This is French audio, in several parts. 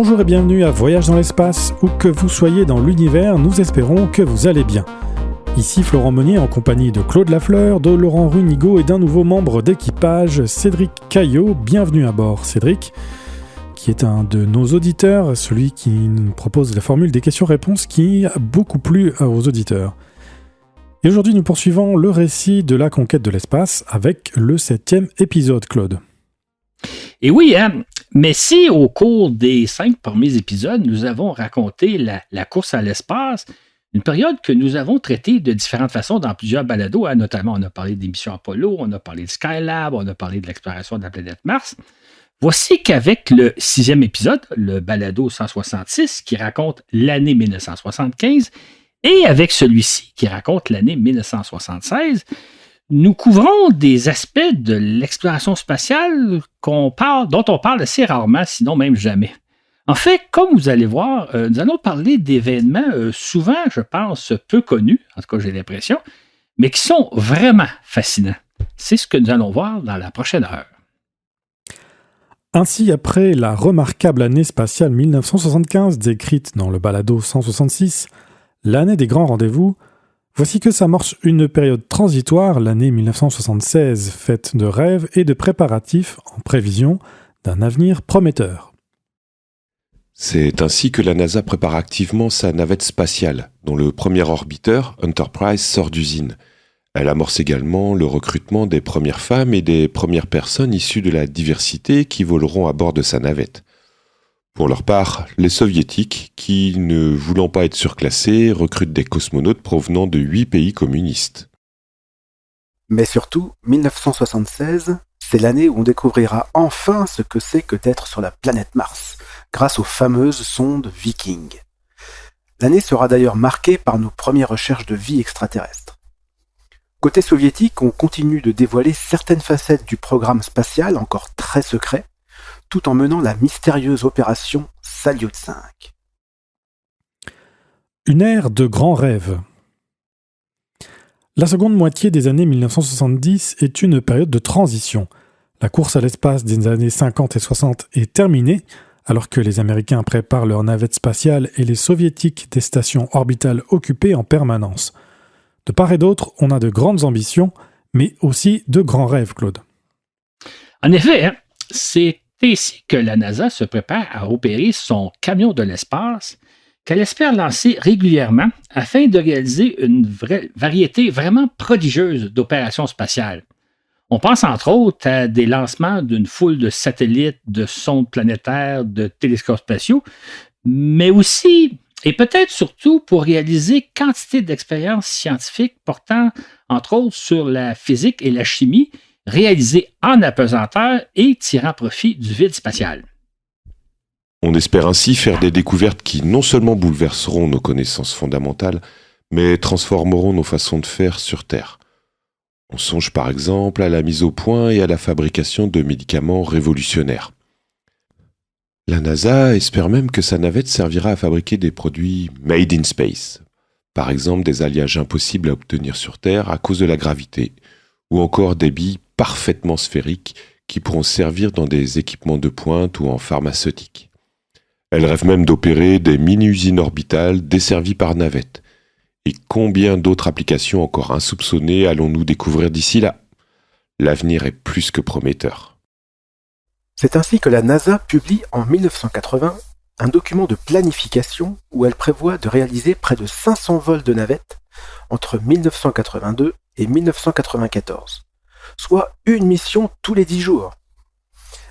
Bonjour et bienvenue à Voyage dans l'espace, où que vous soyez dans l'univers, nous espérons que vous allez bien. Ici Florent Meunier en compagnie de Claude Lafleur, de Laurent Runigo et d'un nouveau membre d'équipage, Cédric Caillot. Bienvenue à bord Cédric, qui est un de nos auditeurs, celui qui nous propose la formule des questions-réponses qui a beaucoup plu aux auditeurs. Et aujourd'hui nous poursuivons le récit de la conquête de l'espace avec le 7e épisode, Claude. Et oui, mais si au cours des 5 premiers épisodes, nous avons raconté la course à l'espace, une période que nous avons traitée de différentes façons dans plusieurs balados, notamment on a parlé des missions Apollo, on a parlé de Skylab, on a parlé de l'exploration de la planète Mars. Voici qu'avec le 6e épisode, le balado 166, qui raconte l'année 1975, et avec celui-ci, qui raconte l'année 1976, nous couvrons des aspects de l'exploration spatiale dont on parle assez rarement, sinon même jamais. En fait, comme vous allez voir, nous allons parler d'événements souvent, je pense, peu connus, en tout cas j'ai l'impression, mais qui sont vraiment fascinants. C'est ce que nous allons voir dans la prochaine heure. Ainsi, après la remarquable année spatiale 1975 décrite dans le balado 166, l'année des grands rendez-vous, voici que s'amorce une période transitoire, l'année 1976, faite de rêves et de préparatifs en prévision d'un avenir prometteur. C'est ainsi que la NASA prépare activement sa navette spatiale, dont le premier orbiteur, Enterprise, sort d'usine. Elle amorce également le recrutement des premières femmes et des premières personnes issues de la diversité qui voleront à bord de sa navette. Pour leur part, les soviétiques, qui, ne voulant pas être surclassés, recrutent des cosmonautes provenant de 8 pays communistes. Mais surtout, 1976, c'est l'année où on découvrira enfin ce que c'est que d'être sur la planète Mars, grâce aux fameuses sondes Viking. L'année sera d'ailleurs marquée par nos premières recherches de vie extraterrestre. Côté soviétique, on continue de dévoiler certaines facettes du programme spatial encore très secret, tout en menant la mystérieuse opération Salyut 5. Une ère de grands rêves. La seconde moitié des années 1970 est une période de transition. La course à l'espace des années 50 et 60 est terminée, alors que les Américains préparent leurs navettes spatiales et les Soviétiques des stations orbitales occupées en permanence. De part et d'autre, on a de grandes ambitions, mais aussi de grands rêves, Claude. En effet, c'est ici que la NASA se prépare à opérer son camion de l'espace qu'elle espère lancer régulièrement afin de réaliser une variété vraiment prodigieuse d'opérations spatiales. On pense entre autres à des lancements d'une foule de satellites, de sondes planétaires, de télescopes spatiaux, mais aussi, et peut-être surtout, pour réaliser quantité d'expériences scientifiques portant entre autres sur la physique et la chimie, réalisé en apesanteur et tirant profit du vide spatial. On espère ainsi faire des découvertes qui non seulement bouleverseront nos connaissances fondamentales, mais transformeront nos façons de faire sur Terre. On songe par exemple à la mise au point et à la fabrication de médicaments révolutionnaires. La NASA espère même que sa navette servira à fabriquer des produits made in space, par exemple des alliages impossibles à obtenir sur Terre à cause de la gravité, ou encore des billes parfaitement sphériques qui pourront servir dans des équipements de pointe ou en pharmaceutique. Elle rêve même d'opérer des mini-usines orbitales desservies par navettes. Et combien d'autres applications encore insoupçonnées allons-nous découvrir d'ici là ? L'avenir est plus que prometteur. C'est ainsi que la NASA publie en 1980 un document de planification où elle prévoit de réaliser près de 500 vols de navettes entre 1982 et 1994, soit une mission tous les 10 jours.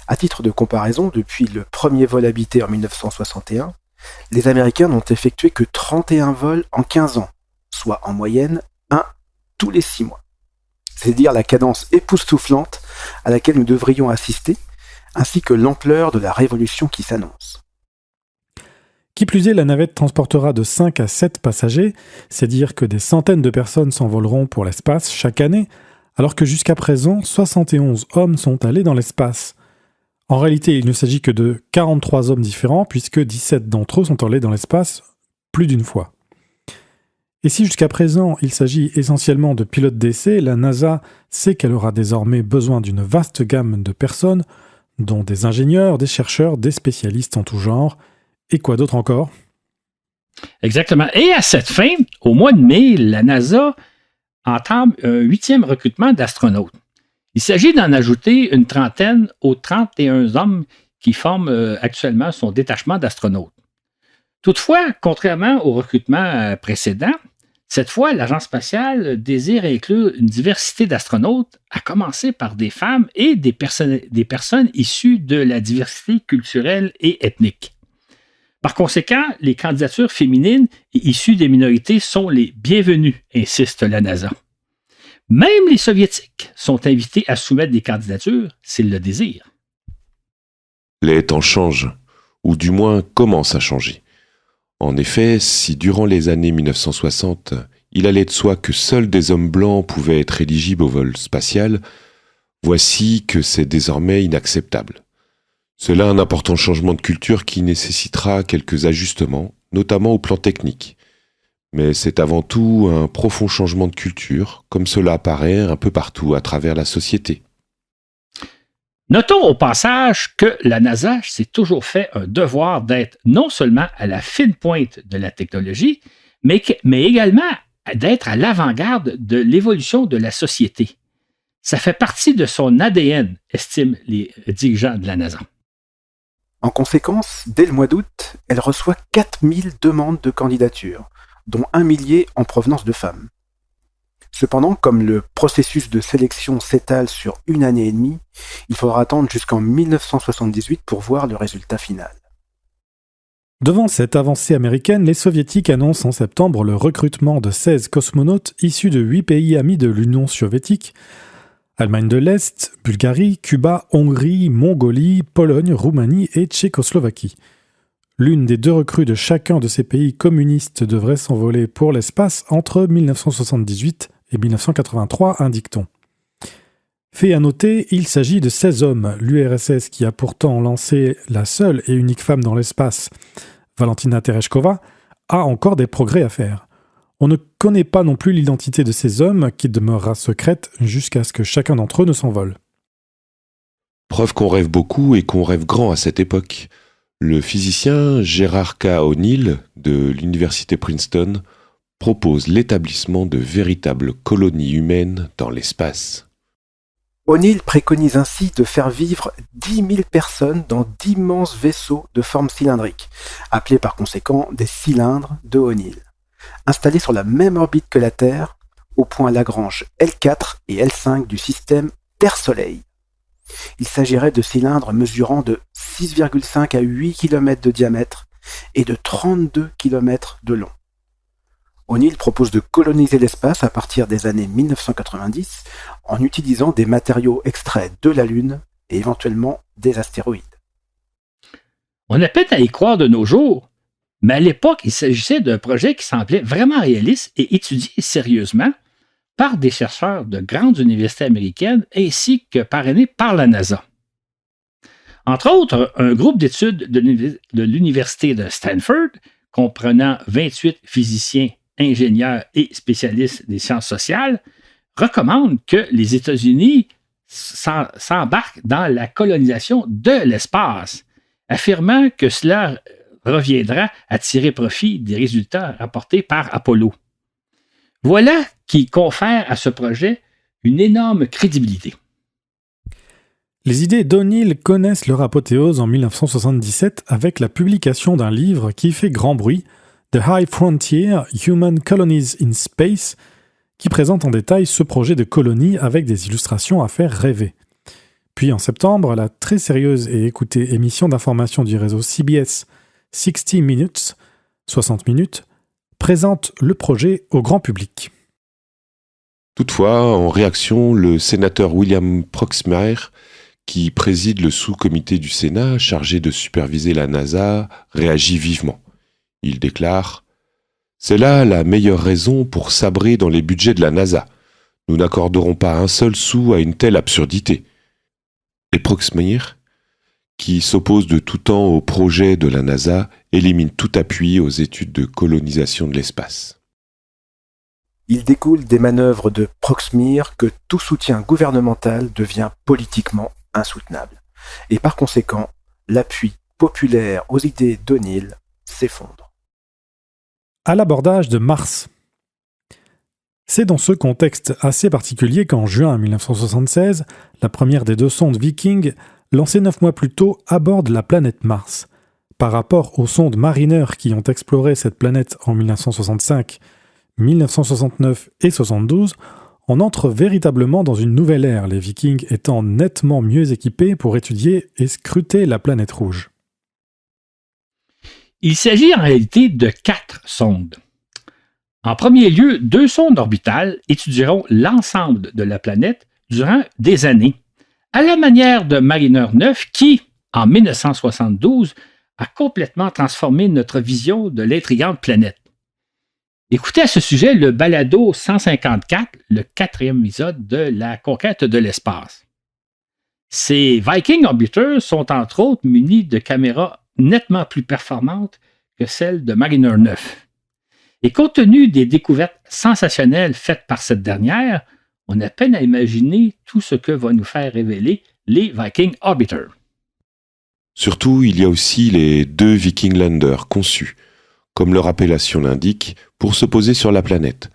À titre de comparaison, depuis le premier vol habité en 1961, les Américains n'ont effectué que 31 vols en 15 ans, soit en moyenne 1 tous les 6 mois. C'est dire la cadence époustouflante à laquelle nous devrions assister, ainsi que l'ampleur de la révolution qui s'annonce. Qui plus est, la navette transportera de 5 à 7 passagers, c'est dire que des centaines de personnes s'envoleront pour l'espace chaque année, alors que jusqu'à présent, 71 hommes sont allés dans l'espace. En réalité, il ne s'agit que de 43 hommes différents, puisque 17 d'entre eux sont allés dans l'espace plus d'une fois. Et si jusqu'à présent, il s'agit essentiellement de pilotes d'essai, la NASA sait qu'elle aura désormais besoin d'une vaste gamme de personnes, dont des ingénieurs, des chercheurs, des spécialistes en tout genre, Et quoi d'autre encore? Exactement. Et à cette fin, au mois de mai, la NASA entame un 8e recrutement d'astronautes. Il s'agit d'en ajouter une trentaine aux 31 hommes qui forment actuellement son détachement d'astronautes. Toutefois, contrairement au recrutement précédent, cette fois, l'Agence spatiale désire inclure une diversité d'astronautes, à commencer par des femmes et des personnes issues de la diversité culturelle et ethnique. Par conséquent, les candidatures féminines et issues des minorités sont les bienvenues, insiste la NASA. Même les Soviétiques sont invités à soumettre des candidatures s'ils le désirent. Les temps changent, ou du moins commencent à changer. En effet, si durant les années 1960, il allait de soi que seuls des hommes blancs pouvaient être éligibles au vol spatial, voici que c'est désormais inacceptable. C'est là un important changement de culture qui nécessitera quelques ajustements, notamment au plan technique. Mais c'est avant tout un profond changement de culture, comme cela apparaît un peu partout à travers la société. Notons au passage que la NASA s'est toujours fait un devoir d'être non seulement à la fine pointe de la technologie, mais également d'être à l'avant-garde de l'évolution de la société. Ça fait partie de son ADN, estiment les dirigeants de la NASA. En conséquence, dès le mois d'août, elle reçoit 4000 demandes de candidature, dont 1 millier en provenance de femmes. Cependant, comme le processus de sélection s'étale sur 1 année et demie, il faudra attendre jusqu'en 1978 pour voir le résultat final. Devant cette avancée américaine, les Soviétiques annoncent en septembre le recrutement de 16 cosmonautes issus de 8 pays amis de l'Union soviétique: Allemagne de l'Est, Bulgarie, Cuba, Hongrie, Mongolie, Pologne, Roumanie et Tchécoslovaquie. L'une des 2 recrues de chacun de ces pays communistes devrait s'envoler pour l'espace entre 1978 et 1983, indique-t-on. Fait à noter, il s'agit de 16 hommes. L'URSS, qui a pourtant lancé la seule et unique femme dans l'espace, Valentina Tereshkova, a encore des progrès à faire. On ne connaît pas non plus l'identité de ces hommes, qui demeurera secrète jusqu'à ce que chacun d'entre eux ne s'envole. Preuve qu'on rêve beaucoup et qu'on rêve grand à cette époque. Le physicien Gerard K. O'Neill de l'université Princeton propose l'établissement de véritables colonies humaines dans l'espace. O'Neill préconise ainsi de faire vivre 10 000 personnes dans d'immenses vaisseaux de forme cylindrique, appelés par conséquent des cylindres de O'Neill, installés sur la même orbite que la Terre, au point Lagrange L4 et L5 du système Terre-Soleil. Il s'agirait de cylindres mesurant de 6,5 à 8 km de diamètre et de 32 km de long. O'Neill propose de coloniser l'espace à partir des années 1990 en utilisant des matériaux extraits de la Lune et éventuellement des astéroïdes. On a peine à y croire de nos jours, mais à l'époque, il s'agissait d'un projet qui semblait vraiment réaliste et étudié sérieusement par des chercheurs de grandes universités américaines ainsi que parrainé par la NASA. Entre autres, un groupe d'études de l'université de Stanford, comprenant 28 physiciens, ingénieurs et spécialistes des sciences sociales, recommande que les États-Unis s'embarquent dans la colonisation de l'espace, affirmant que cela reviendra à tirer profit des résultats rapportés par Apollo. Voilà qui confère à ce projet une énorme crédibilité. Les idées d'O'Neill connaissent leur apothéose en 1977 avec la publication d'un livre qui fait grand bruit, The High Frontier, Human Colonies in Space, qui présente en détail ce projet de colonie avec des illustrations à faire rêver. Puis en septembre, la très sérieuse et écoutée émission d'information du réseau CBS 60 Minutes, 60 minutes, présente le projet au grand public. Toutefois, en réaction, le sénateur William Proxmire, qui préside le sous-comité du Sénat chargé de superviser la NASA, réagit vivement. Il déclare « C'est là la meilleure raison pour sabrer dans les budgets de la NASA. Nous n'accorderons pas un seul sou à une telle absurdité. » Et Proxmire, qui s'oppose de tout temps au projet de la NASA, élimine tout appui aux études de colonisation de l'espace. Il découle des manœuvres de Proxmire que tout soutien gouvernemental devient politiquement insoutenable. Et par conséquent, l'appui populaire aux idées d'O'Neill s'effondre. À l'abordage de Mars. C'est dans ce contexte assez particulier qu'en juin 1976, la première des 2 sondes Viking, lancée 9 mois plus tôt, aborde la planète Mars. Par rapport aux sondes Mariner qui ont exploré cette planète en 1965, 1969 et 1972, on entre véritablement dans une nouvelle ère, les Vikings étant nettement mieux équipés pour étudier et scruter la planète rouge. Il s'agit en réalité de 4 sondes. En premier lieu, 2 sondes orbitales étudieront l'ensemble de la planète durant des années, à la manière de Mariner 9 qui, en 1972, a complètement transformé notre vision de l'intrigante planète. Écoutez à ce sujet le balado 154, le 4e épisode de la conquête de l'espace. Ces Viking Orbiters sont entre autres munis de caméras nettement plus performantes que celles de Mariner 9. Et compte tenu des découvertes sensationnelles faites par cette dernière, on a peine à imaginer tout ce que va nous faire révéler les Viking Orbiters. Surtout, il y a aussi les 2 Viking Lander conçus, comme leur appellation l'indique, pour se poser sur la planète.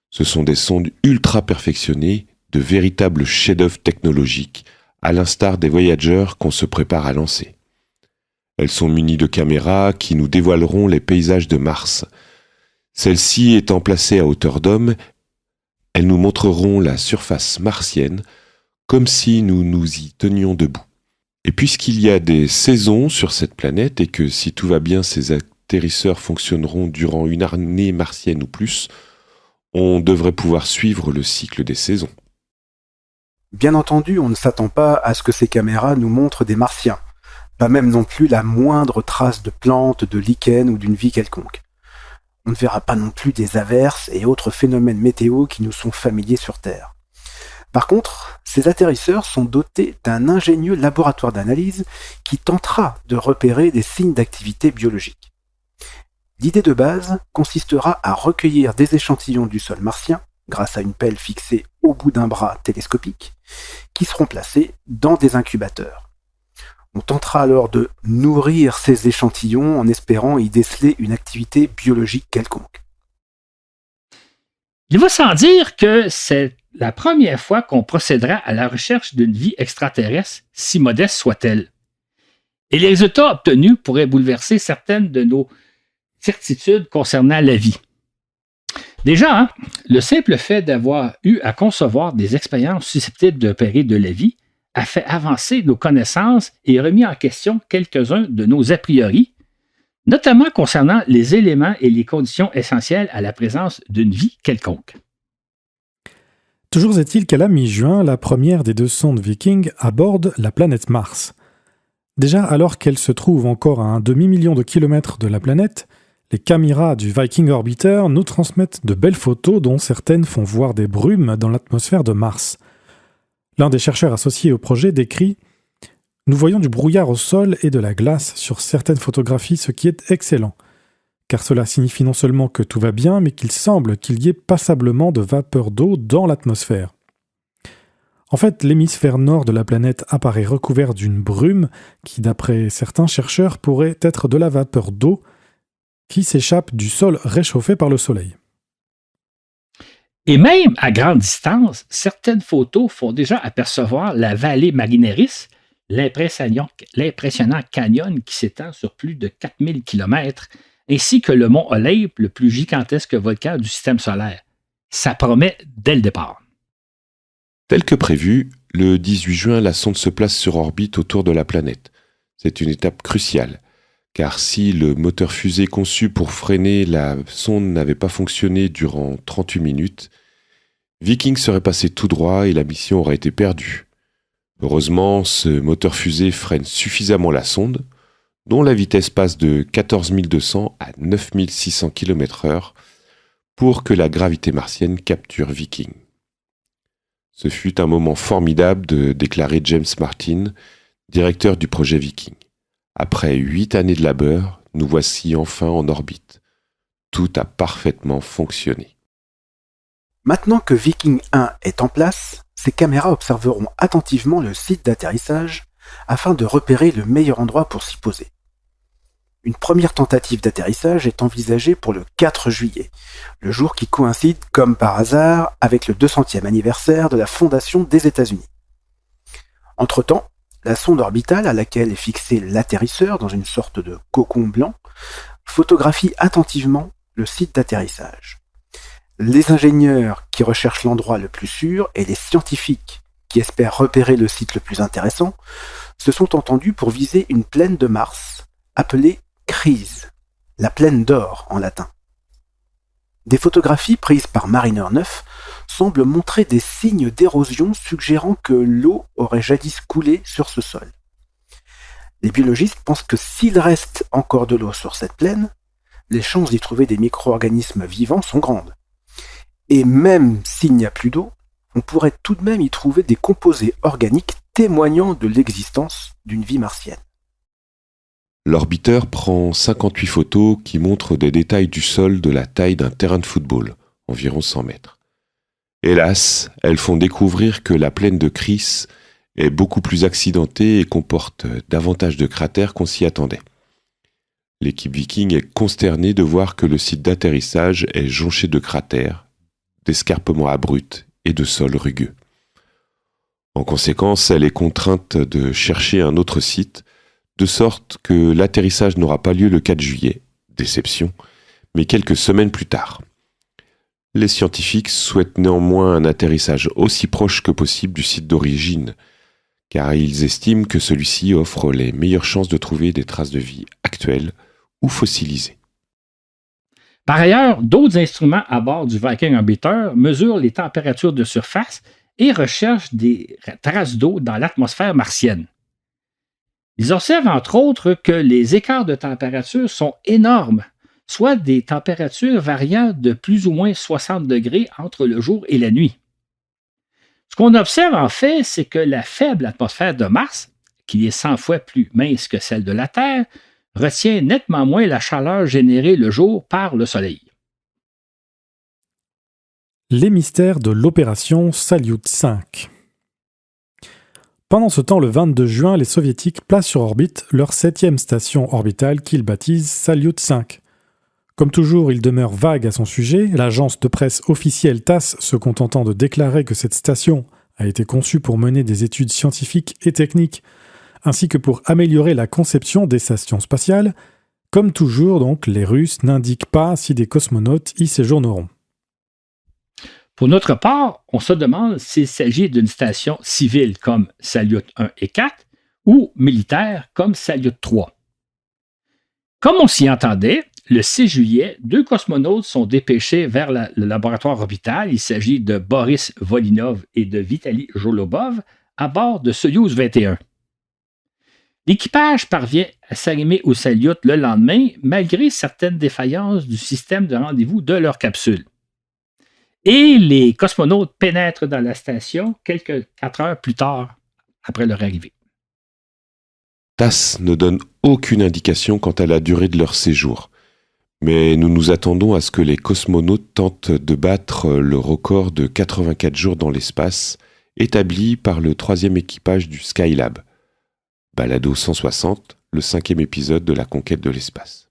Ce sont des sondes ultra perfectionnées, de véritables chefs-d'œuvre technologiques, à l'instar des Voyager qu'on se prépare à lancer. Elles sont munies de caméras qui nous dévoileront les paysages de Mars. Celles-ci étant placées à hauteur d'homme, elles nous montreront la surface martienne, comme si nous nous y tenions debout. Et puisqu'il y a des saisons sur cette planète et que si tout va bien, ces atterrisseurs fonctionneront durant une année martienne ou plus, on devrait pouvoir suivre le cycle des saisons. Bien entendu, on ne s'attend pas à ce que ces caméras nous montrent des martiens, pas même non plus la moindre trace de plantes, de lichen ou d'une vie quelconque. On ne verra pas non plus des averses et autres phénomènes météo qui nous sont familiers sur Terre. Par contre, ces atterrisseurs sont dotés d'un ingénieux laboratoire d'analyse qui tentera de repérer des signes d'activité biologique. L'idée de base consistera à recueillir des échantillons du sol martien, grâce à une pelle fixée au bout d'un bras télescopique, qui seront placés dans des incubateurs. On tentera alors de nourrir ces échantillons en espérant y déceler une activité biologique quelconque. Il va sans dire que c'est la première fois qu'on procédera à la recherche d'une vie extraterrestre, si modeste soit-elle. Et les résultats obtenus pourraient bouleverser certaines de nos certitudes concernant la vie. Déjà, le simple fait d'avoir eu à concevoir des expériences susceptibles d'opérer de la vie a fait avancer nos connaissances et remis en question quelques-uns de nos a priori, notamment concernant les éléments et les conditions essentielles à la présence d'une vie quelconque. Toujours est-il qu'à la mi-juin, la première des 2 sondes Viking aborde la planète Mars. Déjà, alors qu'elle se trouve encore à un demi-million de kilomètres de la planète, les caméras du Viking Orbiter nous transmettent de belles photos dont certaines font voir des brumes dans l'atmosphère de Mars. L'un des chercheurs associés au projet décrit « Nous voyons du brouillard au sol et de la glace sur certaines photographies, ce qui est excellent. Car cela signifie non seulement que tout va bien, mais qu'il semble qu'il y ait passablement de vapeur d'eau dans l'atmosphère. » En fait, l'hémisphère nord de la planète apparaît recouvert d'une brume qui, d'après certains chercheurs, pourrait être de la vapeur d'eau qui s'échappe du sol réchauffé par le soleil. Et même à grande distance, certaines photos font déjà apercevoir la vallée Marineris, l'impressionnant canyon qui s'étend sur plus de 4000 km, ainsi que le mont Olympe, le plus gigantesque volcan du système solaire. Ça promet dès le départ. Tel que prévu, le 18 juin, la sonde se place sur orbite autour de la planète. C'est une étape cruciale, car si le moteur fusée conçu pour freiner la sonde n'avait pas fonctionné durant 38 minutes, Viking serait passé tout droit et la mission aurait été perdue. Heureusement, ce moteur fusée freine suffisamment la sonde, dont la vitesse passe de 14 200 à 9 600 km/h, pour que la gravité martienne capture Viking. Ce fut un moment formidable de déclarer James Martin, directeur du projet Viking. Après 8 années de labeur, nous voici enfin en orbite. Tout a parfaitement fonctionné. Maintenant que Viking 1 est en place, ces caméras observeront attentivement le site d'atterrissage afin de repérer le meilleur endroit pour s'y poser. Une première tentative d'atterrissage est envisagée pour le 4 juillet, le jour qui coïncide, comme par hasard, avec le 200e anniversaire de la fondation des États-Unis. Entre-temps, la sonde orbitale à laquelle est fixé l'atterrisseur dans une sorte de cocon blanc photographie attentivement le site d'atterrissage. Les ingénieurs qui recherchent l'endroit le plus sûr et les scientifiques qui espèrent repérer le site le plus intéressant se sont entendus pour viser une plaine de Mars, appelée Crise, la plaine d'or en latin. Des photographies prises par Mariner 9 semblent montrer des signes d'érosion suggérant que l'eau aurait jadis coulé sur ce sol. Les biologistes pensent que s'il reste encore de l'eau sur cette plaine, les chances d'y trouver des micro-organismes vivants sont grandes. Et même s'il n'y a plus d'eau, on pourrait tout de même y trouver des composés organiques témoignant de l'existence d'une vie martienne. L'orbiteur prend 58 photos qui montrent des détails du sol de la taille d'un terrain de football, environ 100 mètres. Hélas, elles font découvrir que la plaine de Chris est beaucoup plus accidentée et comporte davantage de cratères qu'on s'y attendait. L'équipe Viking est consternée de voir que le site d'atterrissage est jonché de cratères, d'escarpements abrupts et de sols rugueux. En conséquence, elle est contrainte de chercher un autre site, de sorte que l'atterrissage n'aura pas lieu le 4 juillet, déception, mais quelques semaines plus tard. Les scientifiques souhaitent néanmoins un atterrissage aussi proche que possible du site d'origine, car ils estiment que celui-ci offre les meilleures chances de trouver des traces de vie actuelles ou fossilisées. Par ailleurs, d'autres instruments à bord du Viking Orbiter mesurent les températures de surface et recherchent des traces d'eau dans l'atmosphère martienne. Ils observent entre autres que les écarts de température sont énormes, soit des températures variant de plus ou moins 60 degrés entre le jour et la nuit. Ce qu'on observe en fait, c'est que la faible atmosphère de Mars, qui est 100 fois plus mince que celle de la Terre, retient nettement moins la chaleur générée le jour par le Soleil. Les mystères de l'opération Salyut 5. Pendant ce temps, le 22 juin, les Soviétiques placent sur orbite leur 7e station orbitale qu'ils baptisent Salyut 5. Comme toujours, il demeure vague à son sujet, l'agence de presse officielle TASS se contentant de déclarer que cette station a été conçue pour mener des études scientifiques et techniques, ainsi que pour améliorer la conception des stations spatiales. Comme toujours, donc, les Russes n'indiquent pas si des cosmonautes y séjourneront. Pour notre part, on se demande s'il s'agit d'une station civile comme Salyut 1 et 4 ou militaire comme Salyut 3. Comme on s'y entendait, le 6 juillet, 2 cosmonautes sont dépêchés vers le laboratoire orbital. Il s'agit de Boris Volinov et de Vitaly Golubov à bord de Soyouz 21. L'équipage parvient à s'arrimer au Salyut le lendemain, malgré certaines défaillances du système de rendez-vous de leur capsule. Et les cosmonautes pénètrent dans la station quelques 4 heures plus tard, après leur arrivée. TASS ne donne aucune indication quant à la durée de leur séjour, mais nous nous attendons à ce que les cosmonautes tentent de battre le record de 84 jours dans l'espace établi par le 3e équipage du Skylab, Balado 160, le 5e épisode de la conquête de l'espace.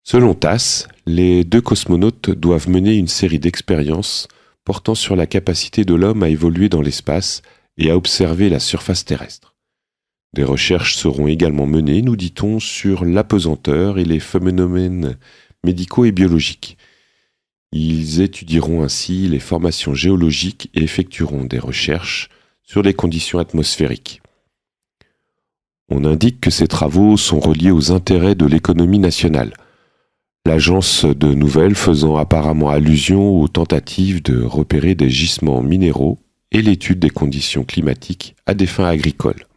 Selon TASS, les 2 cosmonautes doivent mener une série d'expériences portant sur la capacité de l'homme à évoluer dans l'espace et à observer la surface terrestre. Des recherches seront également menées, nous dit-on, sur l'apesanteur et les phénomènes médicaux et biologiques. Ils étudieront ainsi les formations géologiques et effectueront des recherches sur les conditions atmosphériques. On indique que ces travaux sont reliés aux intérêts de l'économie nationale. L'agence de nouvelles faisant apparemment allusion aux tentatives de repérer des gisements minéraux et l'étude des conditions climatiques à des fins agricoles.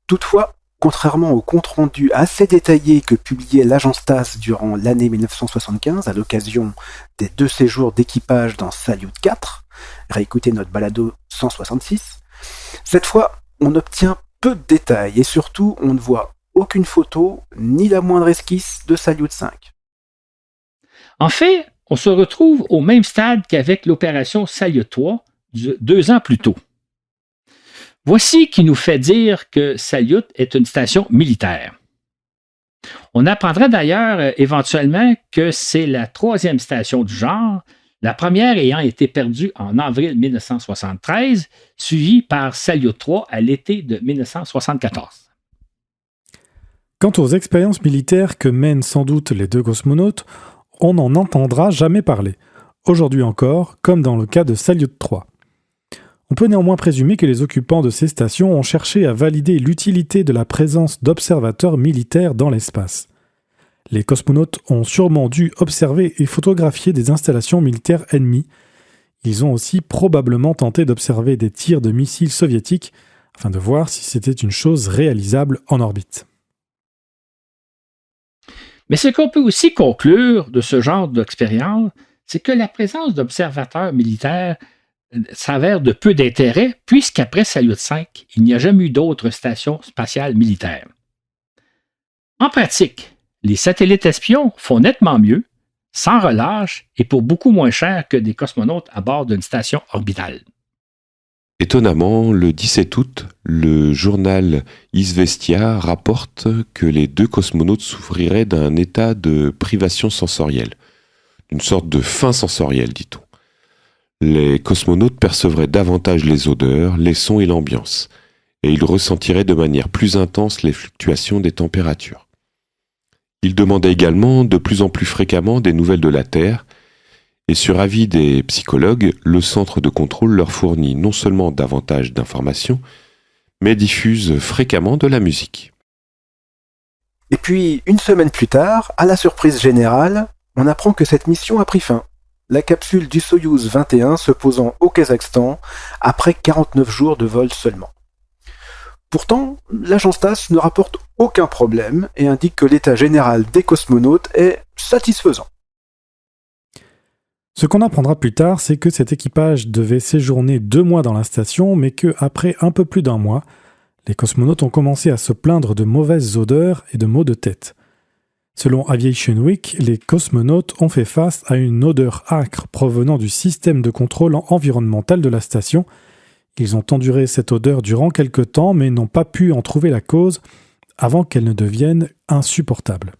Toutefois, contrairement au compte-rendu assez détaillé que publiait l'agence TASS durant l'année 1975 à l'occasion des 2 séjours d'équipage dans Salyut 4, réécoutez notre balado 166, cette fois, on obtient peu de détails et surtout, on ne voit aucune photo, ni la moindre esquisse de Salyut 5. En fait, on se retrouve au même stade qu'avec l'opération Salyut 3 2 ans plus tôt. Voici qui nous fait dire que Salyut est une station militaire. On apprendra d'ailleurs éventuellement que c'est la 3e station du genre, la première ayant été perdue en avril 1973, suivie par Salyut 3 à l'été de 1974. Quant aux expériences militaires que mènent sans doute les 2 cosmonautes, on n'en entendra jamais parler, aujourd'hui encore, comme dans le cas de Salyut 3. On peut néanmoins présumer que les occupants de ces stations ont cherché à valider l'utilité de la présence d'observateurs militaires dans l'espace. Les cosmonautes ont sûrement dû observer et photographier des installations militaires ennemies. Ils ont aussi probablement tenté d'observer des tirs de missiles soviétiques afin de voir si c'était une chose réalisable en orbite. Mais ce qu'on peut aussi conclure de ce genre d'expérience, c'est que la présence d'observateurs militaires s'avère de peu d'intérêt, puisqu'après Salyut 5, il n'y a jamais eu d'autres stations spatiales militaires. En pratique, les satellites espions font nettement mieux, sans relâche et pour beaucoup moins cher que des cosmonautes à bord d'une station orbitale. Étonnamment, le 17 août, le journal Izvestia rapporte que les 2 cosmonautes souffriraient d'un état de privation sensorielle, une sorte de faim sensorielle, dit-on. Les cosmonautes percevraient davantage les odeurs, les sons et l'ambiance, et ils ressentiraient de manière plus intense les fluctuations des températures. Ils demandaient également de plus en plus fréquemment des nouvelles de la Terre, et sur avis des psychologues, le centre de contrôle leur fournit non seulement davantage d'informations, mais diffuse fréquemment de la musique. Et puis, une semaine plus tard, à la surprise générale, on apprend que cette mission a pris fin. La capsule du Soyouz 21 se posant au Kazakhstan après 49 jours de vol seulement. Pourtant, l'agence TASS ne rapporte aucun problème et indique que l'état général des cosmonautes est satisfaisant. Ce qu'on apprendra plus tard, c'est que cet équipage devait séjourner 2 mois dans la station, mais qu'après un peu plus d'1 mois, les cosmonautes ont commencé à se plaindre de mauvaises odeurs et de maux de tête. Selon Aviation Week, les cosmonautes ont fait face à une odeur âcre provenant du système de contrôle environnemental de la station. Ils ont enduré cette odeur durant quelque temps, mais n'ont pas pu en trouver la cause avant qu'elle ne devienne insupportable.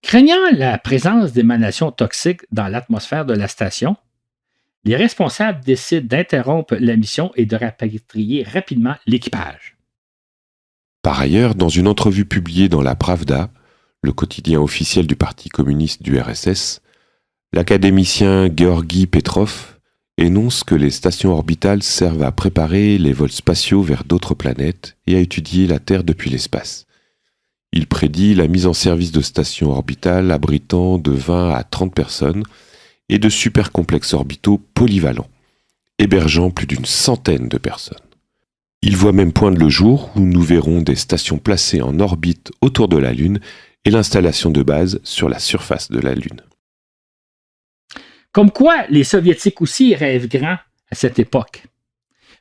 Craignant la présence d'émanations toxiques dans l'atmosphère de la station, les responsables décident d'interrompre la mission et de rapatrier rapidement l'équipage. Par ailleurs, dans une entrevue publiée dans la Pravda, le quotidien officiel du Parti communiste du RSS, l'académicien Georgi Petrov énonce que les stations orbitales servent à préparer les vols spatiaux vers d'autres planètes et à étudier la Terre depuis l'espace. Il prédit la mise en service de stations orbitales abritant de 20 à 30 personnes et de supercomplexes orbitaux polyvalents, hébergeant plus d'une centaine de personnes. Il voit même poindre le jour où nous verrons des stations placées en orbite autour de la Lune et l'installation de base sur la surface de la Lune. Comme quoi, les Soviétiques aussi rêvent grand à cette époque.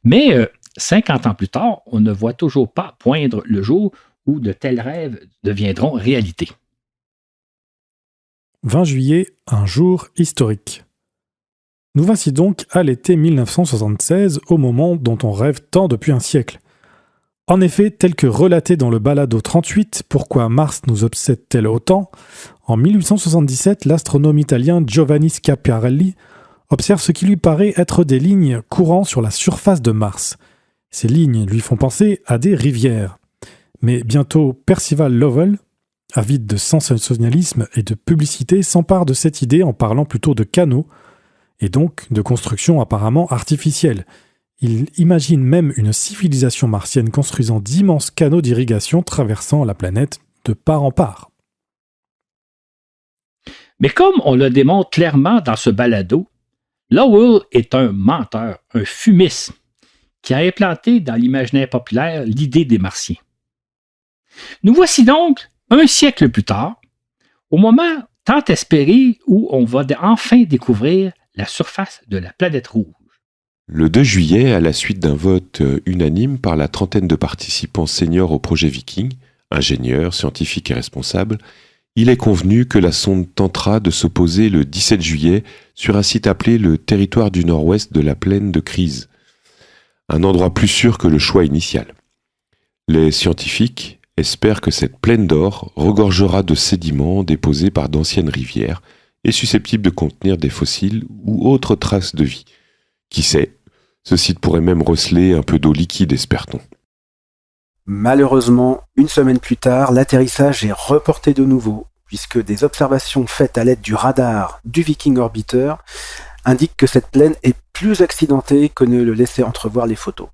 Mais 50 ans plus tard, on ne voit toujours pas poindre le jour où de tels rêves deviendront réalité. 20 juillet, un jour historique. Nous voici donc à l'été 1976, au moment dont on rêve tant depuis un siècle. En effet, tel que relaté dans le balado 38, Pourquoi Mars nous obsède-t-elle autant, en 1877, l'astronome italien Giovanni Schiaparelli observe ce qui lui paraît être des lignes courant sur la surface de Mars. Ces lignes lui font penser à des rivières. Mais bientôt, Percival Lowell, avide de sensationnalisme et de publicité, s'empare de cette idée en parlant plutôt de canaux, et donc de construction apparemment artificielle. Il imagine même une civilisation martienne construisant d'immenses canaux d'irrigation traversant la planète de part en part. Mais comme on le démontre clairement dans ce balado, Lowell est un menteur, un fumiste, qui a implanté dans l'imaginaire populaire l'idée des Martiens. Nous voici donc, un siècle plus tard, au moment tant espéré où on va enfin découvrir la surface de la planète rouge. Le 2 juillet, à la suite d'un vote unanime par la trentaine de participants seniors au projet Viking, ingénieurs, scientifiques et responsables, il est convenu que la sonde tentera de se poser le 17 juillet sur un site appelé le territoire du nord-ouest de la plaine de Crise, un endroit plus sûr que le choix initial. Les scientifiques espère que cette plaine d'or regorgera de sédiments déposés par d'anciennes rivières et susceptibles de contenir des fossiles ou autres traces de vie. Qui sait, ce site pourrait même receler un peu d'eau liquide, espère-t-on. Malheureusement, une semaine plus tard, l'atterrissage est reporté de nouveau, puisque des observations faites à l'aide du radar du Viking Orbiter indiquent que cette plaine est plus accidentée que ne le laissaient entrevoir les photos.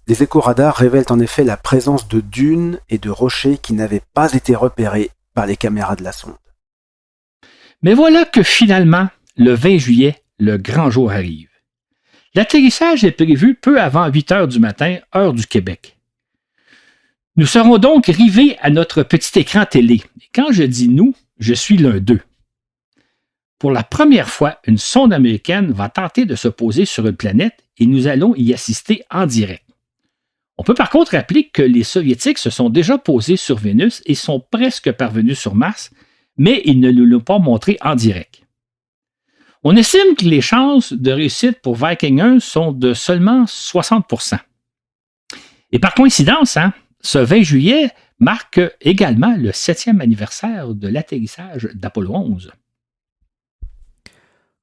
Les écho-radars révèlent en effet la présence de dunes et de rochers qui n'avaient pas été repérés par les caméras de la sonde. Mais voilà que finalement, le 20 juillet, le grand jour arrive. L'atterrissage est prévu peu avant 8 heures du matin, heure du Québec. Nous serons donc rivés à notre petit écran télé. Et quand je dis nous, je suis l'un d'eux. Pour la première fois, une sonde américaine va tenter de se poser sur une planète et nous allons y assister en direct. On peut par contre rappeler que les Soviétiques se sont déjà posés sur Vénus et sont presque parvenus sur Mars, mais ils ne nous l'ont pas montré en direct. On estime que les chances de réussite pour Viking 1 sont de seulement 60%. Et par coïncidence, ce 20 juillet marque également le 7e anniversaire de l'atterrissage d'Apollo 11.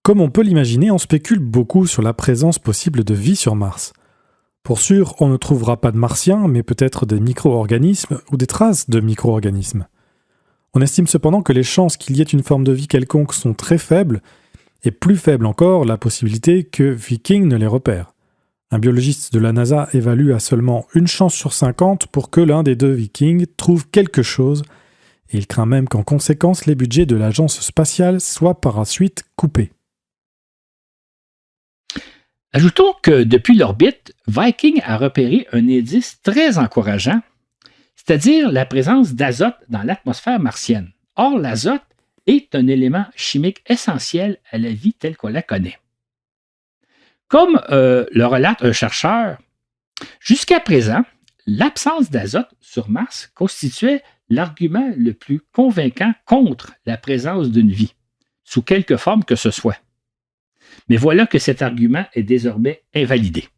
Comme on peut l'imaginer, on spécule beaucoup sur la présence possible de vie sur Mars. Pour sûr, on ne trouvera pas de martiens, mais peut-être des micro-organismes ou des traces de micro-organismes. On estime cependant que les chances qu'il y ait une forme de vie quelconque sont très faibles, et plus faible encore la possibilité que Viking ne les repère. Un biologiste de la NASA évalue à seulement une chance sur 50 pour que l'un des deux Vikings trouve quelque chose, et il craint même qu'en conséquence les budgets de l'agence spatiale soient par la suite coupés. Ajoutons que depuis l'orbite, Viking a repéré un indice très encourageant, c'est-à-dire la présence d'azote dans l'atmosphère martienne. Or, l'azote est un élément chimique essentiel à la vie telle qu'on la connaît. Comme le relate un chercheur, jusqu'à présent, l'absence d'azote sur Mars constituait l'argument le plus convaincant contre la présence d'une vie, sous quelque forme que ce soit. Mais voilà que cet argument est désormais invalidé.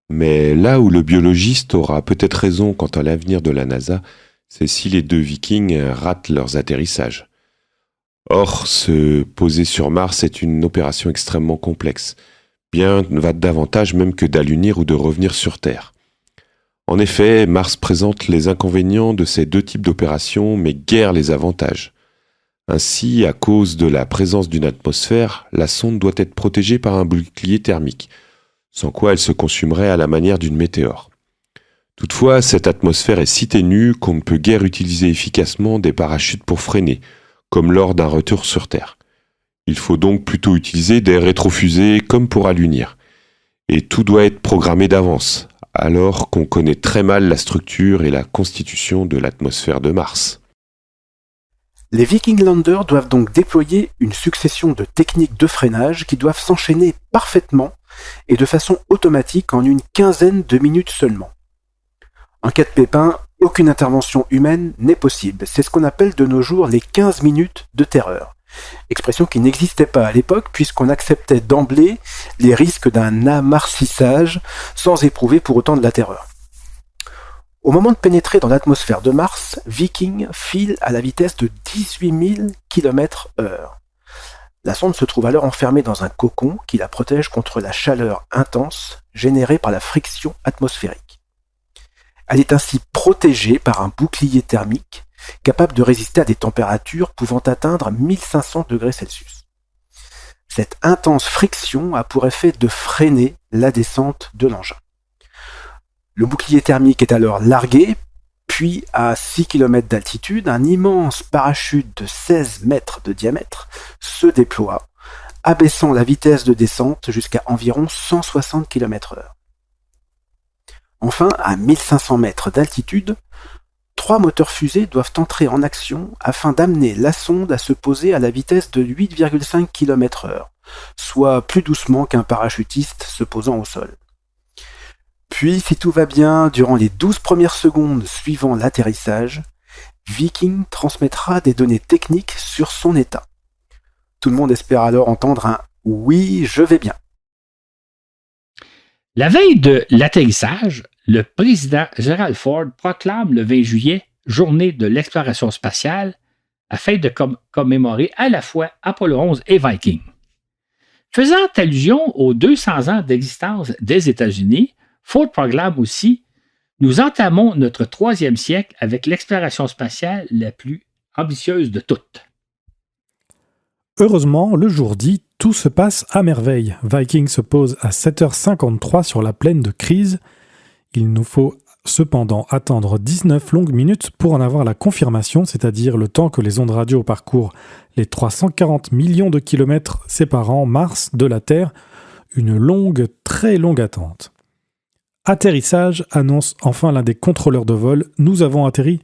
Mais là où le biologiste aura peut-être raison quant à l'avenir de la NASA, c'est si les deux Vikings ratent leurs atterrissages. Or, se poser sur Mars est une opération extrêmement complexe, bien davantage même que d'allunir ou de revenir sur Terre. En effet, Mars présente les inconvénients de ces deux types d'opérations, mais guère les avantages. Ainsi, à cause de la présence d'une atmosphère, la sonde doit être protégée par un bouclier thermique, sans quoi elle se consumerait à la manière d'une météore. Toutefois, cette atmosphère est si ténue qu'on ne peut guère utiliser efficacement des parachutes pour freiner, comme lors d'un retour sur Terre. Il faut donc plutôt utiliser des rétrofusées comme pour allunir. Et tout doit être programmé d'avance, alors qu'on connaît très mal la structure et la constitution de l'atmosphère de Mars. Les Viking Landers doivent donc déployer une succession de techniques de freinage qui doivent s'enchaîner parfaitement et de façon automatique en une quinzaine de minutes seulement. En cas de pépin, aucune intervention humaine n'est possible. C'est ce qu'on appelle de nos jours les 15 minutes de terreur. Expression qui n'existait pas à l'époque puisqu'on acceptait d'emblée les risques d'un amarcissage sans éprouver pour autant de la terreur. Au moment de pénétrer dans l'atmosphère de Mars, Viking file à la vitesse de 18 000 km/h. La sonde se trouve alors enfermée dans un cocon qui la protège contre la chaleur intense générée par la friction atmosphérique. Elle est ainsi protégée par un bouclier thermique capable de résister à des températures pouvant atteindre 1500 degrés Celsius. Cette intense friction a pour effet de freiner la descente de l'engin. Le bouclier thermique est alors largué, puis à 6 km d'altitude, un immense parachute de 16 mètres de diamètre se déploie, abaissant la vitesse de descente jusqu'à environ 160 km/h. Enfin, à 1500 mètres d'altitude, 3 moteurs fusées doivent entrer en action afin d'amener la sonde à se poser à la vitesse de 8,5 km/h, soit plus doucement qu'un parachutiste se posant au sol. Puis, si tout va bien, durant les 12 premières secondes suivant l'atterrissage, Viking transmettra des données techniques sur son état. Tout le monde espère alors entendre un « oui, je vais bien ». La veille de l'atterrissage, le président Gerald Ford proclame le 20 juillet Journée de l'exploration spatiale afin de commémorer à la fois Apollo 11 et Viking. Faisant allusion aux 200 ans d'existence des États-Unis, Ford proclame aussi « Nous entamons notre 3e siècle avec l'exploration spatiale la plus ambitieuse de toutes. » Heureusement, le jour dit, tout se passe à merveille. Viking se pose à 7h53 sur la plaine de Crise. Il nous faut cependant attendre 19 longues minutes pour en avoir la confirmation, c'est-à-dire le temps que les ondes radio parcourent les 340 millions de kilomètres séparant Mars de la Terre, une longue, très longue attente. Atterrissage, annonce enfin l'un des contrôleurs de vol. Nous avons atterri.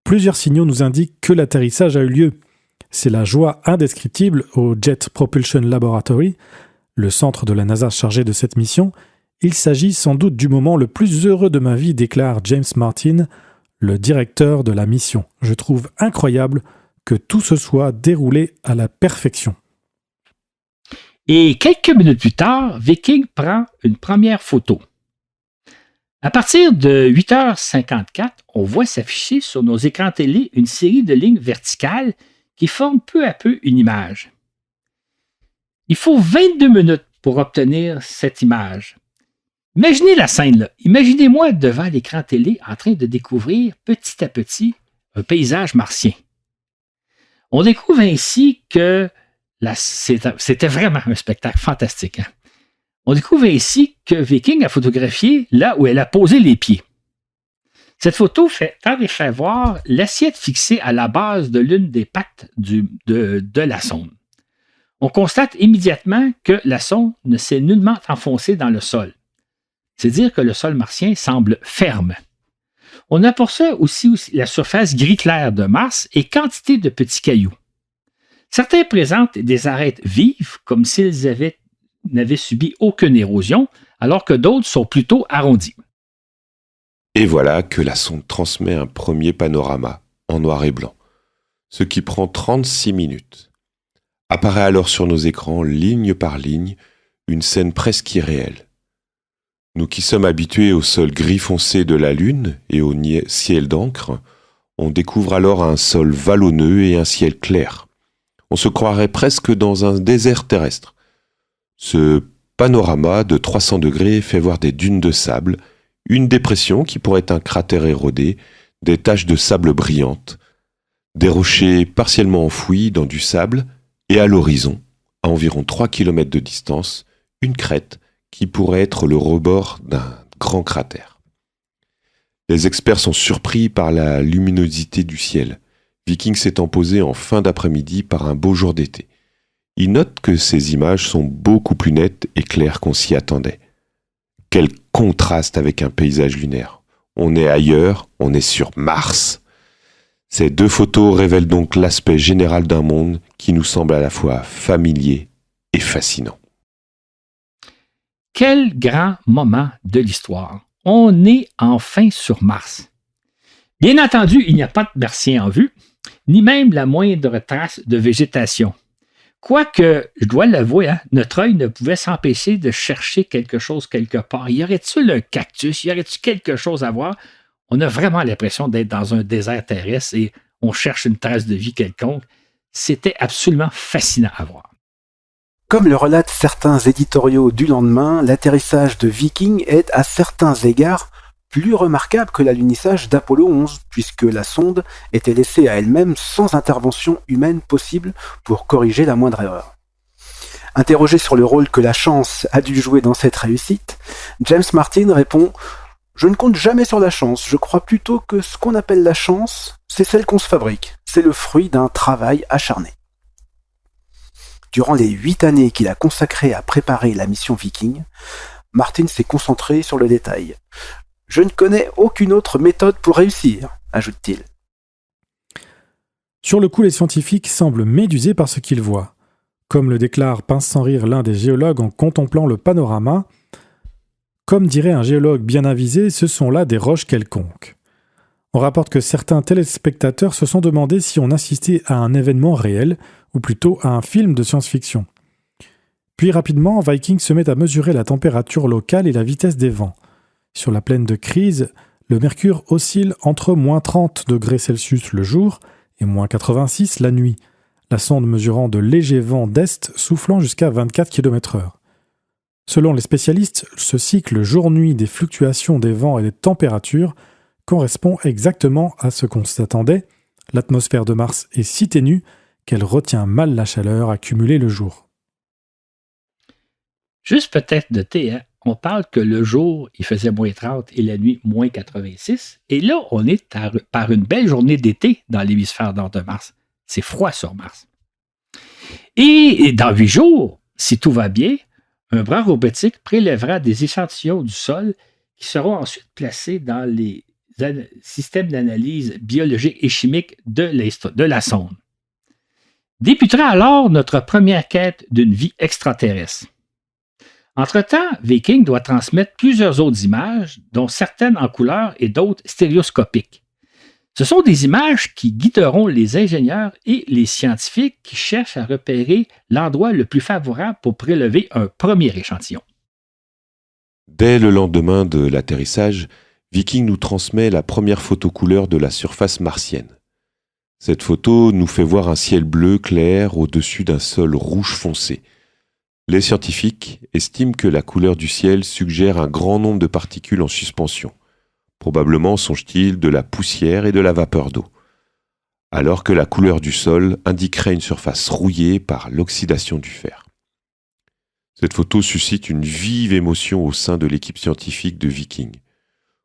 Plusieurs signaux nous indiquent que l'atterrissage a eu lieu. C'est la joie indescriptible au Jet Propulsion Laboratory, le centre de la NASA chargé de cette mission. Il s'agit sans doute du moment le plus heureux de ma vie, déclare James Martin, le directeur de la mission. Je trouve incroyable que tout se soit déroulé à la perfection. Et quelques minutes plus tard, Viking prend une première photo. À partir de 8h54, on voit s'afficher sur nos écrans télé une série de lignes verticales qui forment peu à peu une image. Il faut 22 minutes pour obtenir cette image. Imaginez la scène là. Imaginez-moi devant l'écran télé en train de découvrir petit à petit un paysage martien. On découvre ainsi que c'était vraiment un spectacle fantastique. Hein? On découvre ainsi que Viking a photographié là où elle a posé les pieds. Cette photo fait en effet voir l'assiette fixée à la base de l'une des pattes de la sonde. On constate immédiatement que la sonde ne s'est nullement enfoncée dans le sol. C'est dire que le sol martien semble ferme. On aperçoit aussi la surface gris clair de Mars et quantité de petits cailloux. Certains présentent des arêtes vives, comme s'ils n'avaient subi aucune érosion, alors que d'autres sont plutôt arrondis. Et voilà que la sonde transmet un premier panorama, en noir et blanc, ce qui prend 36 minutes. Apparaît alors sur nos écrans, ligne par ligne, une scène presque irréelle. Nous qui sommes habitués au sol gris foncé de la Lune et au ciel d'encre, on découvre alors un sol vallonneux et un ciel clair. On se croirait presque dans un désert terrestre. Ce panorama de 300 degrés fait voir des dunes de sable, une dépression qui pourrait être un cratère érodé, des taches de sable brillantes, des rochers partiellement enfouis dans du sable, et à l'horizon, à environ 3 km de distance, une crête qui pourrait être le rebord d'un grand cratère. Les experts sont surpris par la luminosité du ciel, Viking s'étant posé en fin d'après-midi par un beau jour d'été. Ils notent que ces images sont beaucoup plus nettes et claires qu'on s'y attendait. Quel contraste avec un paysage lunaire. On est ailleurs, on est sur Mars. Ces deux photos révèlent donc l'aspect général d'un monde qui nous semble à la fois familier et fascinant. Quel grand moment de l'histoire. On est enfin sur Mars. Bien entendu, il n'y a pas de martien en vue, ni même la moindre trace de végétation. Quoique, je dois l'avouer, hein, notre œil ne pouvait s'empêcher de chercher quelque chose quelque part. Y aurait-il un cactus? Y aurait-il quelque chose à voir? On a vraiment l'impression d'être dans un désert terrestre et on cherche une trace de vie quelconque. C'était absolument fascinant à voir. Comme le relatent certains éditoriaux du lendemain, l'atterrissage de Viking est à certains égards plus remarquable que l'alunissage d'Apollo 11, puisque la sonde était laissée à elle-même sans intervention humaine possible pour corriger la moindre erreur. Interrogé sur le rôle que la chance a dû jouer dans cette réussite, James Martin répond « Je ne compte jamais sur la chance, je crois plutôt que ce qu'on appelle la chance, c'est celle qu'on se fabrique, c'est le fruit d'un travail acharné. » Durant les 8 années qu'il a consacrées à préparer la mission Viking, Martin s'est concentré sur le détail. « Je ne connais aucune autre méthode pour réussir », ajoute-t-il. Sur le coup, les scientifiques semblent médusés par ce qu'ils voient. Comme le déclare pince sans rire l'un des géologues en contemplant le panorama, comme dirait un géologue bien avisé, ce sont là des roches quelconques. On rapporte que certains téléspectateurs se sont demandé si on assistait à un événement réel, ou plutôt à un film de science-fiction. Puis rapidement, Viking se met à mesurer la température locale et la vitesse des vents. Sur la plaine de Crise, le mercure oscille entre moins 30 degrés Celsius le jour et moins 86 la nuit, la sonde mesurant de légers vents d'est soufflant jusqu'à 24 km/h. Selon les spécialistes, ce cycle jour-nuit des fluctuations des vents et des températures correspond exactement à ce qu'on s'attendait. L'atmosphère de Mars est si ténue qu'elle retient mal la chaleur accumulée le jour. Juste peut-être noter, on parle que le jour, il faisait moins 30 et la nuit, moins 86. Et là, on est par une belle journée d'été dans l'hémisphère nord de Mars. C'est froid sur Mars. Et dans 8 jours, si tout va bien, un bras robotique prélèvera des échantillons du sol qui seront ensuite placés dans les systèmes d'analyse biologique et chimique de la sonde. Débutera alors notre première quête d'une vie extraterrestre. Entre-temps, Viking doit transmettre plusieurs autres images, dont certaines en couleur et d'autres stéréoscopiques. Ce sont des images qui guideront les ingénieurs et les scientifiques qui cherchent à repérer l'endroit le plus favorable pour prélever un premier échantillon. Dès le lendemain de l'atterrissage, Viking nous transmet la première photo couleur de la surface martienne. Cette photo nous fait voir un ciel bleu clair au-dessus d'un sol rouge foncé. Les scientifiques estiment que la couleur du ciel suggère un grand nombre de particules en suspension. Probablement songe-t-il de la poussière et de la vapeur d'eau. Alors que la couleur du sol indiquerait une surface rouillée par l'oxydation du fer. Cette photo suscite une vive émotion au sein de l'équipe scientifique de Viking,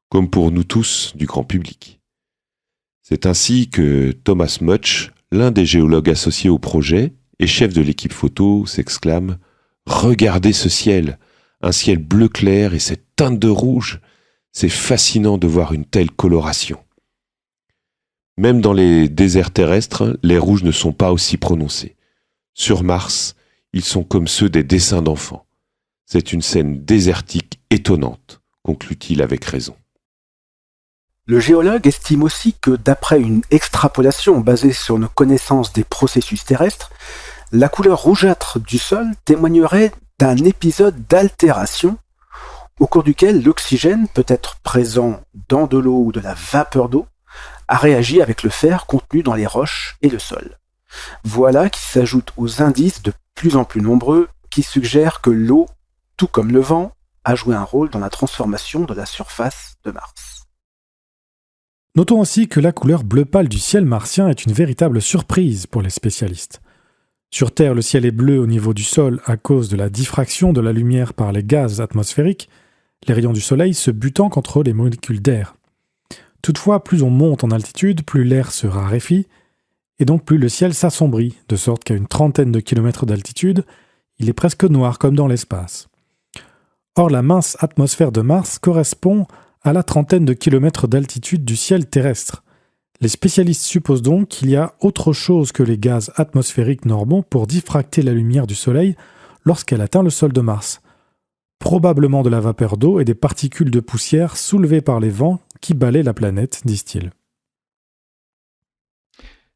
comme pour nous tous du grand public. C'est ainsi que Thomas Mutch, l'un des géologues associés au projet et chef de l'équipe photo, s'exclame « Regardez ce ciel, un ciel bleu clair et cette teinte de rouge, c'est fascinant de voir une telle coloration. » Même dans les déserts terrestres, les rouges ne sont pas aussi prononcés. Sur Mars, ils sont comme ceux des dessins d'enfants. C'est une scène désertique étonnante, conclut-il avec raison. Le géologue estime aussi que d'après une extrapolation basée sur nos connaissances des processus terrestres, la couleur rougeâtre du sol témoignerait d'un épisode d'altération au cours duquel l'oxygène peut être présent dans de l'eau ou de la vapeur d'eau, a réagi avec le fer contenu dans les roches et le sol. Voilà qui s'ajoute aux indices de plus en plus nombreux qui suggèrent que l'eau, tout comme le vent, a joué un rôle dans la transformation de la surface de Mars. Notons aussi que la couleur bleu pâle du ciel martien est une véritable surprise pour les spécialistes. Sur Terre, le ciel est bleu au niveau du sol à cause de la diffraction de la lumière par les gaz atmosphériques, les rayons du soleil se butant contre les molécules d'air. Toutefois, plus on monte en altitude, plus l'air se raréfie, et donc plus le ciel s'assombrit, de sorte qu'à une trentaine de kilomètres d'altitude, il est presque noir comme dans l'espace. Or, la mince atmosphère de Mars correspond à la trentaine de kilomètres d'altitude du ciel terrestre. Les spécialistes supposent donc qu'il y a autre chose que les gaz atmosphériques normaux pour diffracter la lumière du Soleil lorsqu'elle atteint le sol de Mars. Probablement de la vapeur d'eau et des particules de poussière soulevées par les vents qui balaient la planète, disent-ils.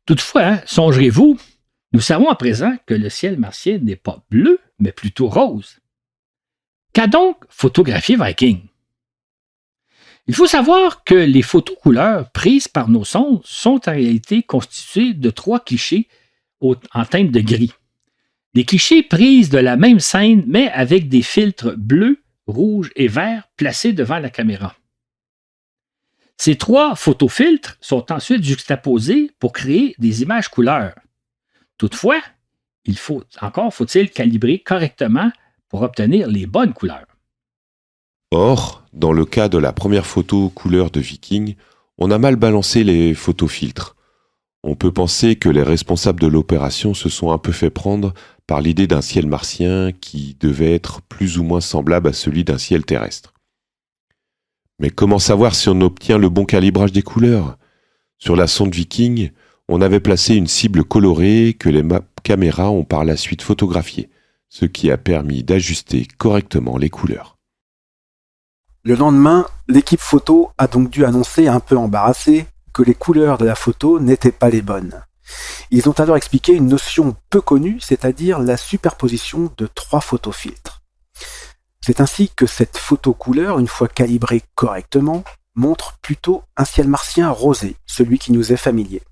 Toutefois, songerez-vous, nous savons à présent que le ciel martien n'est pas bleu, mais plutôt rose. Qu'a donc photographié Viking? Il faut savoir que les photos couleurs prises par nos sondes sont en réalité constituées de 3 clichés en teinte de gris. Des clichés prises de la même scène, mais avec des filtres bleus, rouges et verts placés devant la caméra. Ces 3 photofiltres sont ensuite juxtaposés pour créer des images couleurs. Toutefois, faut-il calibrer correctement pour obtenir les bonnes couleurs. Or, dans le cas de la première photo couleur de Viking, on a mal balancé les photofiltres. On peut penser que les responsables de l'opération se sont un peu fait prendre par l'idée d'un ciel martien qui devait être plus ou moins semblable à celui d'un ciel terrestre. Mais comment savoir si on obtient le bon calibrage des couleurs ? Sur la sonde Viking, on avait placé une cible colorée que les caméras ont par la suite photographiée, ce qui a permis d'ajuster correctement les couleurs. Le lendemain, l'équipe photo a donc dû annoncer un peu embarrassée que les couleurs de la photo n'étaient pas les bonnes. Ils ont alors expliqué une notion peu connue, c'est-à-dire la superposition de 3 photofiltres. C'est ainsi que cette photo couleur, une fois calibrée correctement, montre plutôt un ciel martien rosé, celui qui nous est familier.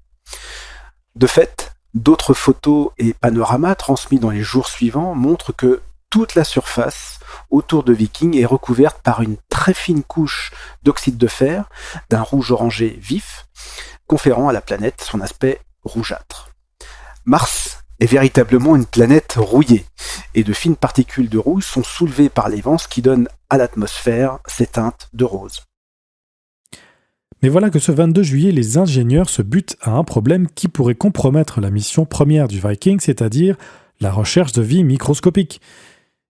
De fait, d'autres photos et panoramas transmis dans les jours suivants montrent que toute la surface autour de Viking est recouverte par une très fine couche d'oxyde de fer d'un rouge orangé vif, conférant à la planète son aspect rougeâtre. Mars est véritablement une planète rouillée, et de fines particules de rouille sont soulevées par les vents, ce qui donne à l'atmosphère ses teintes de rose. Mais voilà que ce 22 juillet, les ingénieurs se butent à un problème qui pourrait compromettre la mission première du Viking, c'est-à-dire la recherche de vie microscopique.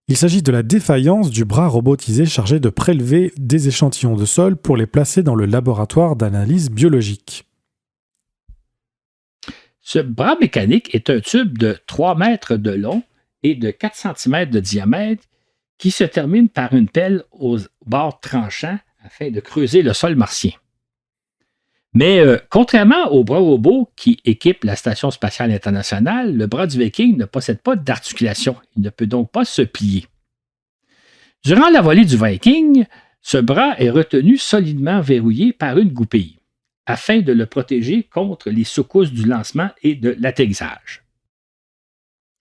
Il s'agit de la défaillance du bras robotisé chargé de prélever des échantillons de sol pour les placer dans le laboratoire d'analyse biologique. Ce bras mécanique est un tube de 3 mètres de long et de 4 cm de diamètre qui se termine par une pelle aux bords tranchants afin de creuser le sol martien. Mais contrairement au bras robot qui équipe la Station spatiale internationale, le bras du Viking ne possède pas d'articulation. Il ne peut donc pas se plier. Durant la volée du Viking, ce bras est retenu solidement verrouillé par une goupille, afin de le protéger contre les secousses du lancement et de l'atterrissage.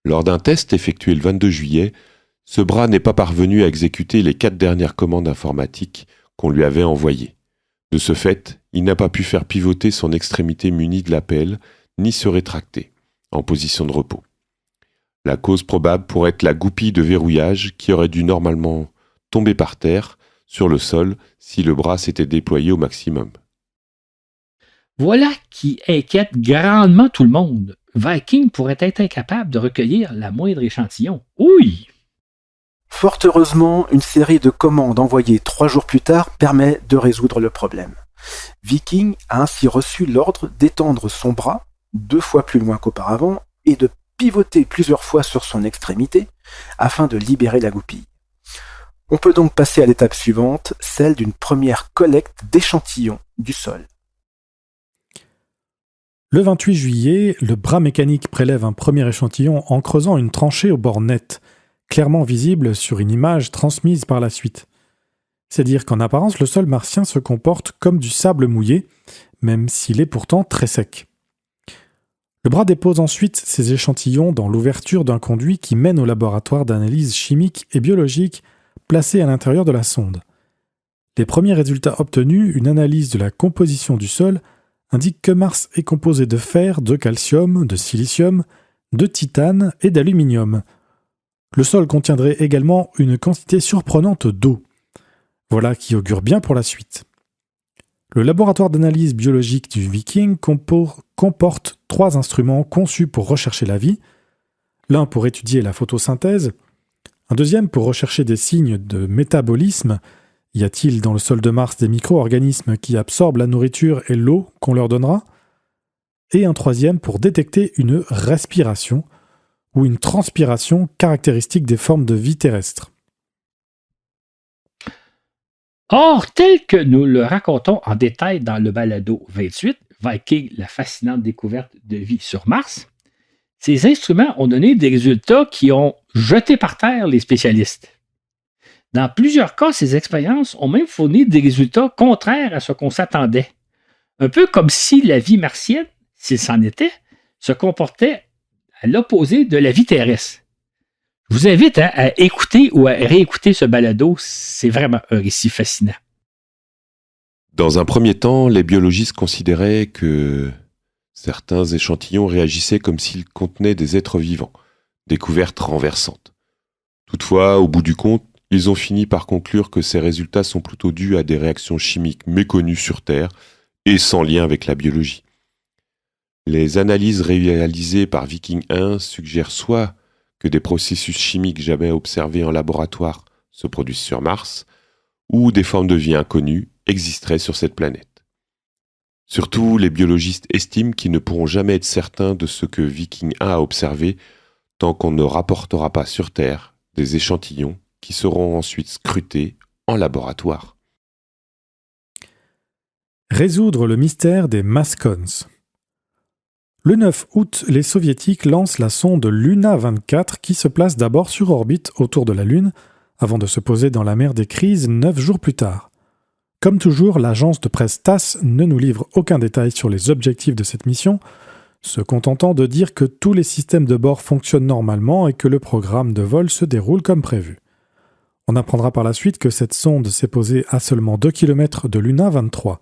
Lors d'un test effectué le 22 juillet, ce bras n'est pas parvenu à exécuter les 4 dernières commandes informatiques qu'on lui avait envoyées. De ce fait, il n'a pas pu faire pivoter son extrémité munie de la pelle, ni se rétracter, en position de repos. La cause probable pourrait être la goupille de verrouillage qui aurait dû normalement tomber par terre, sur le sol, si le bras s'était déployé au maximum. Voilà qui inquiète grandement tout le monde. Viking pourrait être incapable de recueillir la moindre échantillon. Oui! Fort heureusement, une série de commandes envoyées 3 jours plus tard permet de résoudre le problème. Viking a ainsi reçu l'ordre d'étendre son bras 2 fois plus loin qu'auparavant et de pivoter plusieurs fois sur son extrémité afin de libérer la goupille. On peut donc passer à l'étape suivante, celle d'une première collecte d'échantillons du sol. Le 28 juillet, le bras mécanique prélève un premier échantillon en creusant une tranchée au bord net, clairement visible sur une image transmise par la suite. C'est dire qu'en apparence, le sol martien se comporte comme du sable mouillé, même s'il est pourtant très sec. Le bras dépose ensuite ses échantillons dans l'ouverture d'un conduit qui mène au laboratoire d'analyse chimique et biologique placé à l'intérieur de la sonde. Les premiers résultats obtenus, une analyse de la composition du sol, indiquent que Mars est composé de fer, de calcium, de silicium, de titane et d'aluminium. Le sol contiendrait également une quantité surprenante d'eau. Voilà qui augure bien pour la suite. Le laboratoire d'analyse biologique du Viking comporte 3 instruments conçus pour rechercher la vie, l'un pour étudier la photosynthèse, un deuxième pour rechercher des signes de métabolisme, y a-t-il dans le sol de Mars des micro-organismes qui absorbent la nourriture et l'eau qu'on leur donnera, et un troisième pour détecter une respiration, ou une transpiration caractéristique des formes de vie terrestres. Or, tel que nous le racontons en détail dans le balado 28, Viking, la fascinante découverte de vie sur Mars, ces instruments ont donné des résultats qui ont jeté par terre les spécialistes. Dans plusieurs cas, ces expériences ont même fourni des résultats contraires à ce qu'on s'attendait. Un peu comme si la vie martienne, s'il s'en était, se comportait à l'opposé de la vie terrestre. Je vous invite à écouter ou à réécouter ce balado, c'est vraiment un récit fascinant. Dans un premier temps, les biologistes considéraient que certains échantillons réagissaient comme s'ils contenaient des êtres vivants, découverte renversante. Toutefois, au bout du compte, ils ont fini par conclure que ces résultats sont plutôt dus à des réactions chimiques méconnues sur Terre et sans lien avec la biologie. Les analyses réalisées par Viking 1 suggèrent soit que des processus chimiques jamais observés en laboratoire se produisent sur Mars, ou des formes de vie inconnues existeraient sur cette planète. Surtout, les biologistes estiment qu'ils ne pourront jamais être certains de ce que Viking 1 a observé tant qu'on ne rapportera pas sur Terre des échantillons qui seront ensuite scrutés en laboratoire. Résoudre le mystère des Mascons. Le 9 août, les Soviétiques lancent la sonde Luna 24 qui se place d'abord sur orbite autour de la Lune avant de se poser dans la mer des Crises 9 jours plus tard. Comme toujours, l'agence de presse TASS ne nous livre aucun détail sur les objectifs de cette mission, se contentant de dire que tous les systèmes de bord fonctionnent normalement et que le programme de vol se déroule comme prévu. On apprendra par la suite que cette sonde s'est posée à seulement 2 km de Luna 23.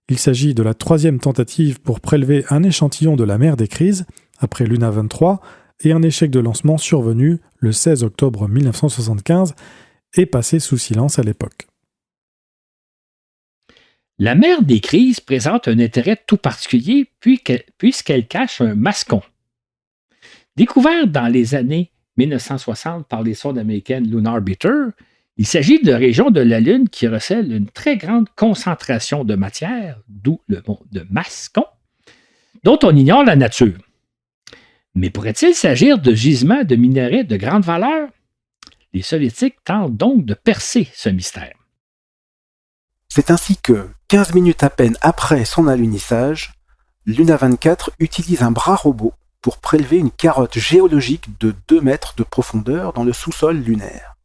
Il s'agit de la 3e tentative pour prélever un échantillon de la mer des Crises, après Luna 23, et un échec de lancement survenu le 16 octobre 1975 et passé sous silence à l'époque. La mer des Crises présente un intérêt tout particulier puisqu'elle cache un mascon. Découvert dans les années 1960 par les sondes américaines Lunar Orbiter, il s'agit de régions de la Lune qui recèlent une très grande concentration de matière, d'où le mot de mascon, dont on ignore la nature. Mais pourrait-il s'agir de gisements de minerais de grande valeur? Les Soviétiques tentent donc de percer ce mystère. C'est ainsi que, 15 minutes à peine après son alunissage, Luna 24 utilise un bras robot pour prélever une carotte géologique de 2 mètres de profondeur dans le sous-sol lunaire.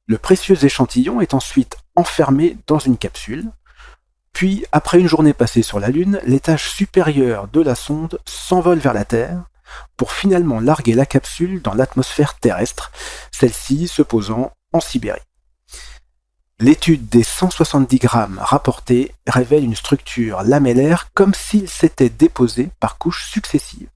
Le précieux échantillon est ensuite enfermé dans une capsule, puis, après une journée passée sur la Lune, l'étage supérieur de la sonde s'envole vers la Terre pour finalement larguer la capsule dans l'atmosphère terrestre, celle-ci se posant en Sibérie. L'étude des 170 grammes rapportés révèle une structure lamellaire comme s'il s'était déposé par couches successives.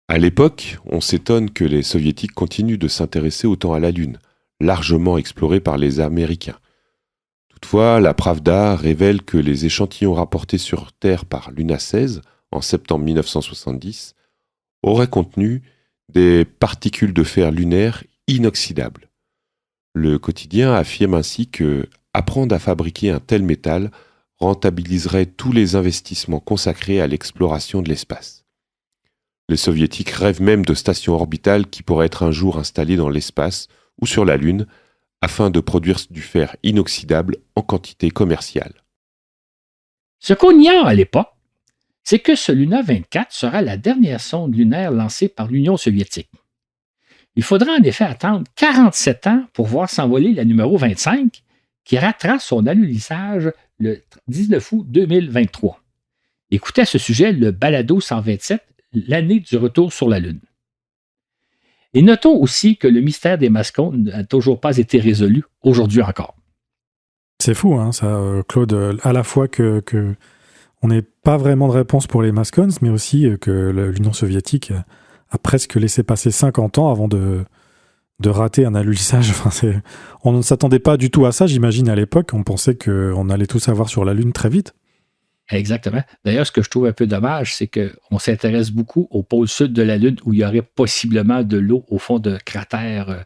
À l'époque, on s'étonne que les Soviétiques continuent de s'intéresser autant à la Lune, largement explorée par les Américains. Toutefois, la Pravda révèle que les échantillons rapportés sur Terre par Luna 16 en septembre 1970 auraient contenu des particules de fer lunaire inoxydables. Le quotidien affirme ainsi que apprendre à fabriquer un tel métal rentabiliserait tous les investissements consacrés à l'exploration de l'espace. Les Soviétiques rêvent même de stations orbitales qui pourraient être un jour installées dans l'espace ou sur la Lune afin de produire du fer inoxydable en quantité commerciale. Ce qu'on ignore à l'époque, c'est que ce Luna 24 sera la dernière sonde lunaire lancée par l'Union soviétique. Il faudra en effet attendre 47 ans pour voir s'envoler la numéro 25, qui ratera son alunissage le 19 août 2023. Écoutez à ce sujet le balado 127, l'année du retour sur la Lune. Et notons aussi que le mystère des mascons n'a toujours pas été résolu aujourd'hui encore. C'est fou, hein, ça, Claude, à la fois que on n'ait pas vraiment de réponse pour les mascons, mais aussi que l'Union soviétique a presque laissé passer 50 ans avant de rater un alunissage. Enfin, on ne s'attendait pas du tout à ça, j'imagine, à l'époque. On pensait qu'on allait tous avoir sur la Lune très vite. Exactement. D'ailleurs, ce que je trouve un peu dommage, c'est qu'on s'intéresse beaucoup au pôle sud de la Lune où il y aurait possiblement de l'eau au fond de cratères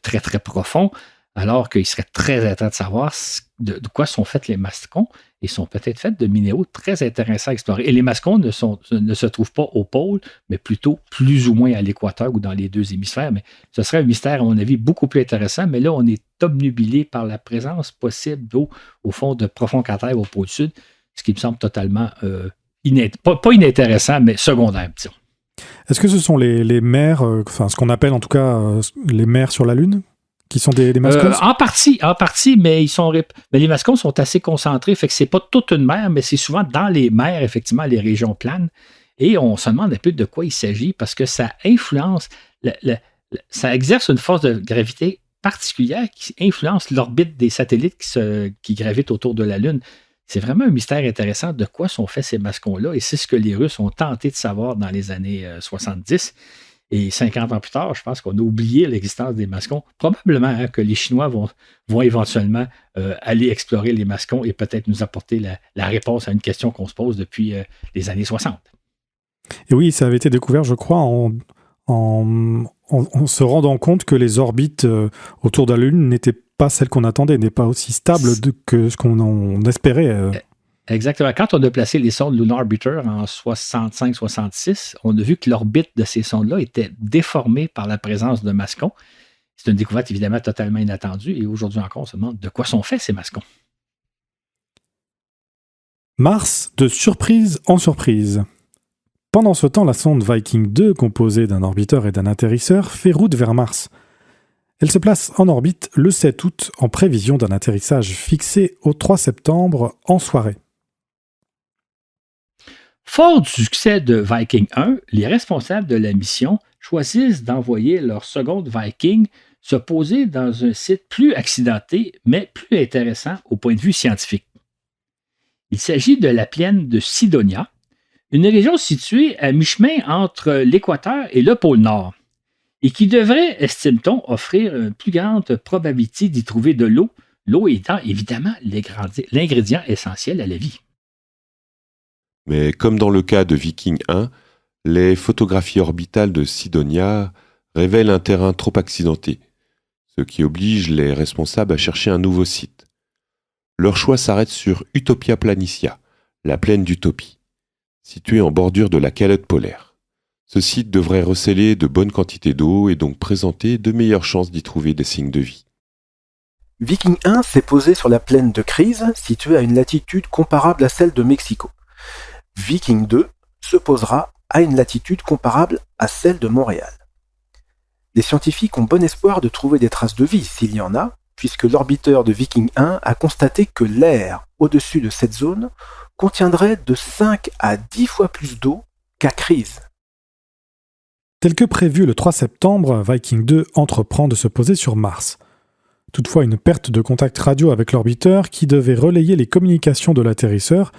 très, très profonds, alors qu'il serait très intéressant de savoir de quoi sont faits les mascons et sont peut-être faits de minéraux très intéressants à explorer. Et les mascons ne se trouvent pas au pôle, mais plutôt plus ou moins à l'équateur ou dans les deux hémisphères. Mais ce serait un mystère, à mon avis, beaucoup plus intéressant. Mais là, on est obnubilé par la présence possible d'eau au fond de profonds cratères au pôle sud, ce qui me semble totalement pas inintéressant, mais secondaire, disons. Est-ce que ce sont les mers, ce qu'on appelle en tout cas les mers sur la Lune, qui sont des mascons? En partie, mais mais les mascons sont assez concentrés, fait que c'est pas toute une mer, mais c'est souvent dans les mers, effectivement, les régions planes. Et on se demande un peu de quoi il s'agit, parce que ça influence, ça exerce une force de gravité particulière qui influence l'orbite des satellites qui gravitent autour de la Lune. C'est vraiment un mystère intéressant de quoi sont faits ces mascons-là, et c'est ce que les Russes ont tenté de savoir dans les années 70. Et 50 ans plus tard, je pense qu'on a oublié l'existence des mascons. Probablement que les Chinois vont éventuellement aller explorer les mascons et peut-être nous apporter la réponse à une question qu'on se pose depuis les années 60. Et oui, ça avait été découvert, je crois, en se rendant compte que les orbites autour de la Lune n'étaient pas celles qu'on attendait, n'étaient pas aussi stables que ce qu'on espérait. Exactement. Quand on a placé les sondes Lunar Orbiter en 65-66, on a vu que l'orbite de ces sondes-là était déformée par la présence de mascons. C'est une découverte évidemment totalement inattendue et aujourd'hui encore, on se demande de quoi sont faits ces mascons. Mars, de surprise en surprise. Pendant ce temps, la sonde Viking 2, composée d'un orbiteur et d'un atterrisseur, fait route vers Mars. Elle se place en orbite le 7 août en prévision d'un atterrissage fixé au 3 septembre en soirée. Fort du succès de Viking 1, les responsables de la mission choisissent d'envoyer leur seconde Viking se poser dans un site plus accidenté, mais plus intéressant au point de vue scientifique. Il s'agit de la plaine de Sidonia, une région située à mi-chemin entre l'équateur et le pôle Nord, et qui devrait, estime-t-on, offrir une plus grande probabilité d'y trouver de l'eau, l'eau étant évidemment l'ingrédient essentiel à la vie. Mais comme dans le cas de Viking 1, les photographies orbitales de Sidonia révèlent un terrain trop accidenté, ce qui oblige les responsables à chercher un nouveau site. Leur choix s'arrête sur Utopia Planitia, la plaine d'Utopie, située en bordure de la calotte polaire. Ce site devrait recéler de bonnes quantités d'eau et donc présenter de meilleures chances d'y trouver des signes de vie. Viking 1 s'est posé sur la plaine de Crise, située à une latitude comparable à celle de Mexico. Viking 2 se posera à une latitude comparable à celle de Montréal. Les scientifiques ont bon espoir de trouver des traces de vie s'il y en a, puisque l'orbiteur de Viking 1 a constaté que l'air au-dessus de cette zone contiendrait de 5 à 10 fois plus d'eau qu'à Crise. Tel que prévu le 3 septembre, Viking 2 entreprend de se poser sur Mars. Toutefois, une perte de contact radio avec l'orbiteur, qui devait relayer les communications de l'atterrisseur,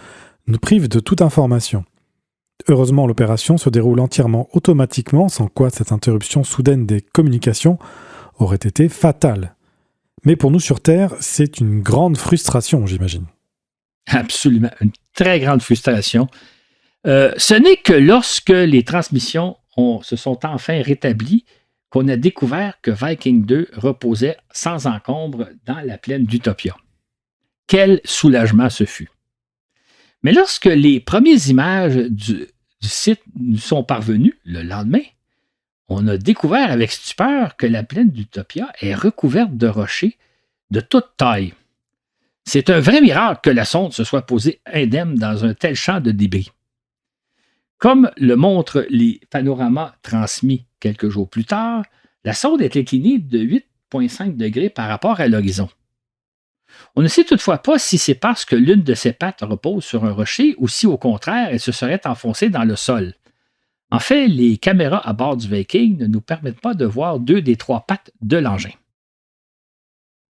nous prive de toute information. Heureusement, l'opération se déroule entièrement automatiquement, sans quoi cette interruption soudaine des communications aurait été fatale. Mais pour nous sur Terre, c'est une grande frustration, j'imagine. Absolument, une très grande frustration. Ce n'est que lorsque les transmissions se sont enfin rétablies qu'on a découvert que Viking 2 reposait sans encombre dans la plaine d'Utopia. Quel soulagement ce fut! Mais lorsque les premières images du site nous sont parvenues le lendemain, on a découvert avec stupeur que la plaine d'Utopia est recouverte de rochers de toute taille. C'est un vrai miracle que la sonde se soit posée indemne dans un tel champ de débris. Comme le montrent les panoramas transmis quelques jours plus tard, la sonde est inclinée de 8,5 degrés par rapport à l'horizon. On ne sait toutefois pas si c'est parce que l'une de ses pattes repose sur un rocher ou si, au contraire, elle se serait enfoncée dans le sol. En fait, les caméras à bord du Viking ne nous permettent pas de voir 2 des 3 pattes de l'engin.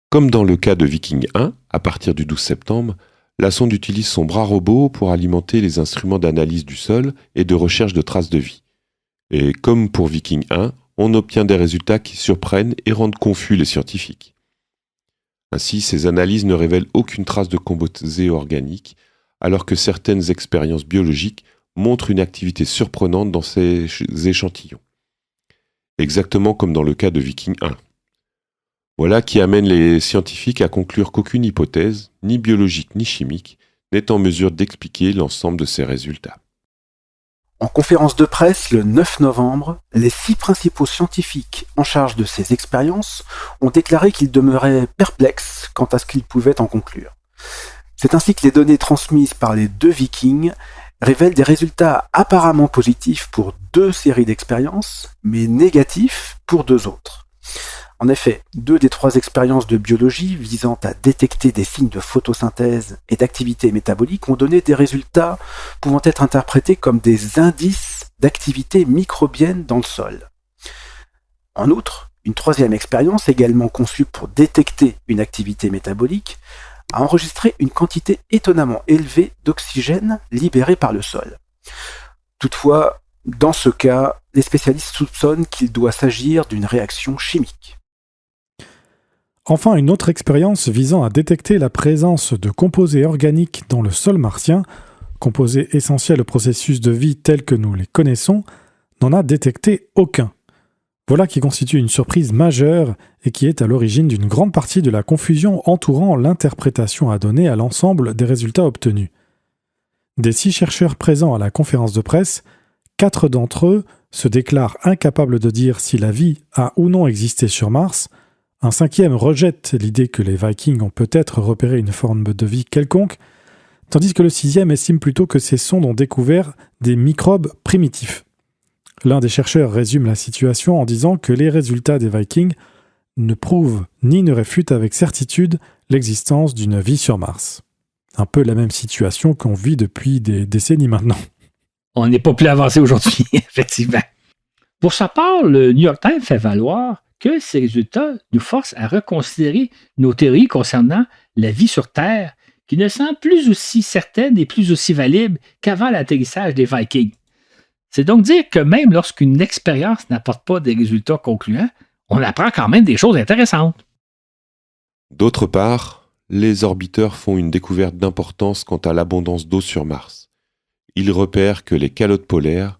Comme dans le cas de Viking 1, à partir du 12 septembre, la sonde utilise son bras robot pour alimenter les instruments d'analyse du sol et de recherche de traces de vie. Et comme pour Viking 1, on obtient des résultats qui surprennent et rendent confus les scientifiques. Ainsi, ces analyses ne révèlent aucune trace de composés organiques, alors que certaines expériences biologiques montrent une activité surprenante dans ces échantillons. Exactement comme dans le cas de Viking 1. Voilà qui amène les scientifiques à conclure qu'aucune hypothèse, ni biologique ni chimique, n'est en mesure d'expliquer l'ensemble de ces résultats. En conférence de presse le 9 novembre, les 6 principaux scientifiques en charge de ces expériences ont déclaré qu'ils demeuraient perplexes quant à ce qu'ils pouvaient en conclure. C'est ainsi que les données transmises par les 2 Vikings révèlent des résultats apparemment positifs pour 2 séries d'expériences, mais négatifs pour 2 autres. En effet, 2 des 3 expériences de biologie visant à détecter des signes de photosynthèse et d'activité métabolique ont donné des résultats pouvant être interprétés comme des indices d'activité microbienne dans le sol. En outre, une 3e expérience, également conçue pour détecter une activité métabolique, a enregistré une quantité étonnamment élevée d'oxygène libéré par le sol. Toutefois, dans ce cas, les spécialistes soupçonnent qu'il doit s'agir d'une réaction chimique. Enfin, une autre expérience visant à détecter la présence de composés organiques dans le sol martien, composés essentiels au processus de vie tels que nous les connaissons, n'en a détecté aucun. Voilà qui constitue une surprise majeure et qui est à l'origine d'une grande partie de la confusion entourant l'interprétation à donner à l'ensemble des résultats obtenus. Des 6 chercheurs présents à la conférence de presse, 4 d'entre eux se déclarent incapables de dire si la vie a ou non existé sur Mars. Un 5e rejette l'idée que les Vikings ont peut-être repéré une forme de vie quelconque, tandis que le 6e estime plutôt que ces sondes ont découvert des microbes primitifs. L'un des chercheurs résume la situation en disant que les résultats des Vikings ne prouve ni ne réfute avec certitude l'existence d'une vie sur Mars. Un peu la même situation qu'on vit depuis des décennies maintenant. On n'est pas plus avancé aujourd'hui, effectivement. Pour sa part, le New York Times fait valoir que ces résultats nous forcent à reconsidérer nos théories concernant la vie sur Terre, qui ne semblent plus aussi certaines et plus aussi valides qu'avant l'atterrissage des Vikings. C'est donc dire que même lorsqu'une expérience n'apporte pas des résultats concluants, on apprend quand même des choses intéressantes. D'autre part, les orbiteurs font une découverte d'importance quant à l'abondance d'eau sur Mars. Ils repèrent que les calottes polaires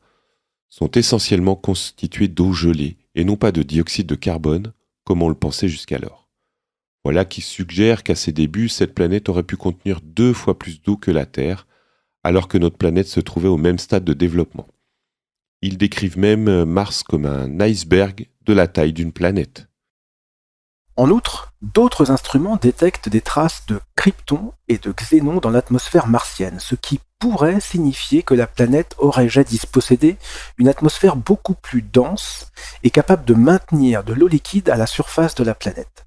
sont essentiellement constituées d'eau gelée et non pas de dioxyde de carbone, comme on le pensait jusqu'alors. Voilà qui suggère qu'à ses débuts, cette planète aurait pu contenir 2 fois plus d'eau que la Terre, alors que notre planète se trouvait au même stade de développement. Ils décrivent même Mars comme un iceberg de la taille d'une planète. En outre, d'autres instruments détectent des traces de krypton et de xénon dans l'atmosphère martienne, ce qui pourrait signifier que la planète aurait jadis possédé une atmosphère beaucoup plus dense et capable de maintenir de l'eau liquide à la surface de la planète.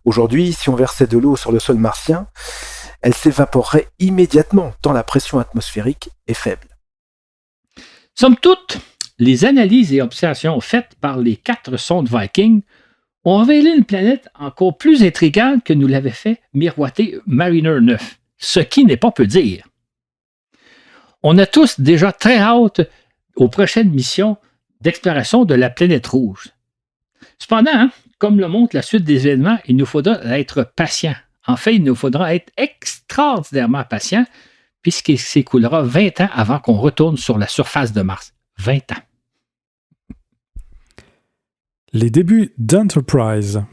Aujourd'hui, si on versait de l'eau sur le sol martien, elle s'évaporerait immédiatement tant la pression atmosphérique est faible. Somme toute, les analyses et observations faites par les 4 sondes Viking ont révélé une planète encore plus intrigante que nous l'avait fait miroiter Mariner 9, ce qui n'est pas peu dire. On a tous déjà très hâte aux prochaines missions d'exploration de la planète rouge. Cependant, comme le montre la suite des événements, il nous faudra être patient. En fait, il nous faudra être extraordinairement patient puisqu'il s'écoulera 20 ans avant qu'on retourne sur la surface de Mars. 20 ans. Les débuts d'Enterprise.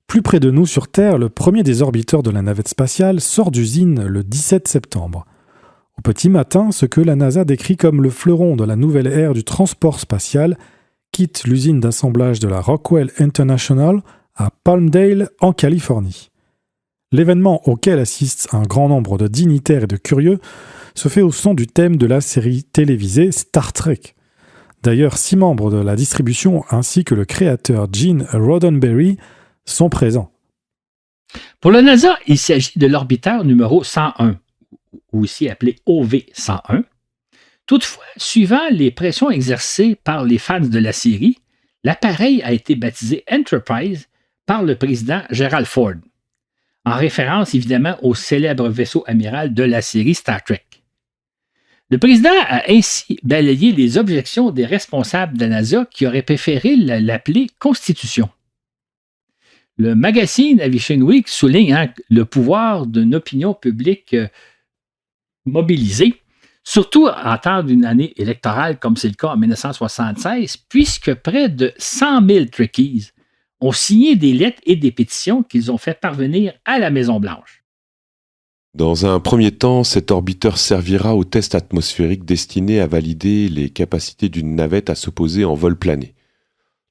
Plus près de nous sur Terre, le premier des orbiteurs de la navette spatiale sort d'usine le 17 septembre. Au petit matin, ce que la NASA décrit comme le fleuron de la nouvelle ère du transport spatial quitte l'usine d'assemblage de la Rockwell International à Palmdale, en Californie. L'événement auquel assiste un grand nombre de dignitaires et de curieux se fait au son du thème de la série télévisée Star Trek. D'ailleurs, 6 membres de la distribution ainsi que le créateur Gene Roddenberry sont présents. Pour la NASA, il s'agit de l'orbiteur numéro 101, ou aussi appelé OV-101. Toutefois, suivant les pressions exercées par les fans de la série, l'appareil a été baptisé Enterprise par le président Gerald Ford, en référence évidemment au célèbre vaisseau amiral de la série Star Trek. Le président a ainsi balayé les objections des responsables de la NASA qui auraient préféré l'appeler Constitution. Le magazine Aviation Week souligne le pouvoir d'une opinion publique mobilisée, surtout en temps d'une année électorale comme c'est le cas en 1976, puisque près de 100 000 Trekkies ont signé des lettres et des pétitions qu'ils ont fait parvenir à la Maison-Blanche. Dans un premier temps, cet orbiteur servira aux tests atmosphériques destinés à valider les capacités d'une navette à se poser en vol plané.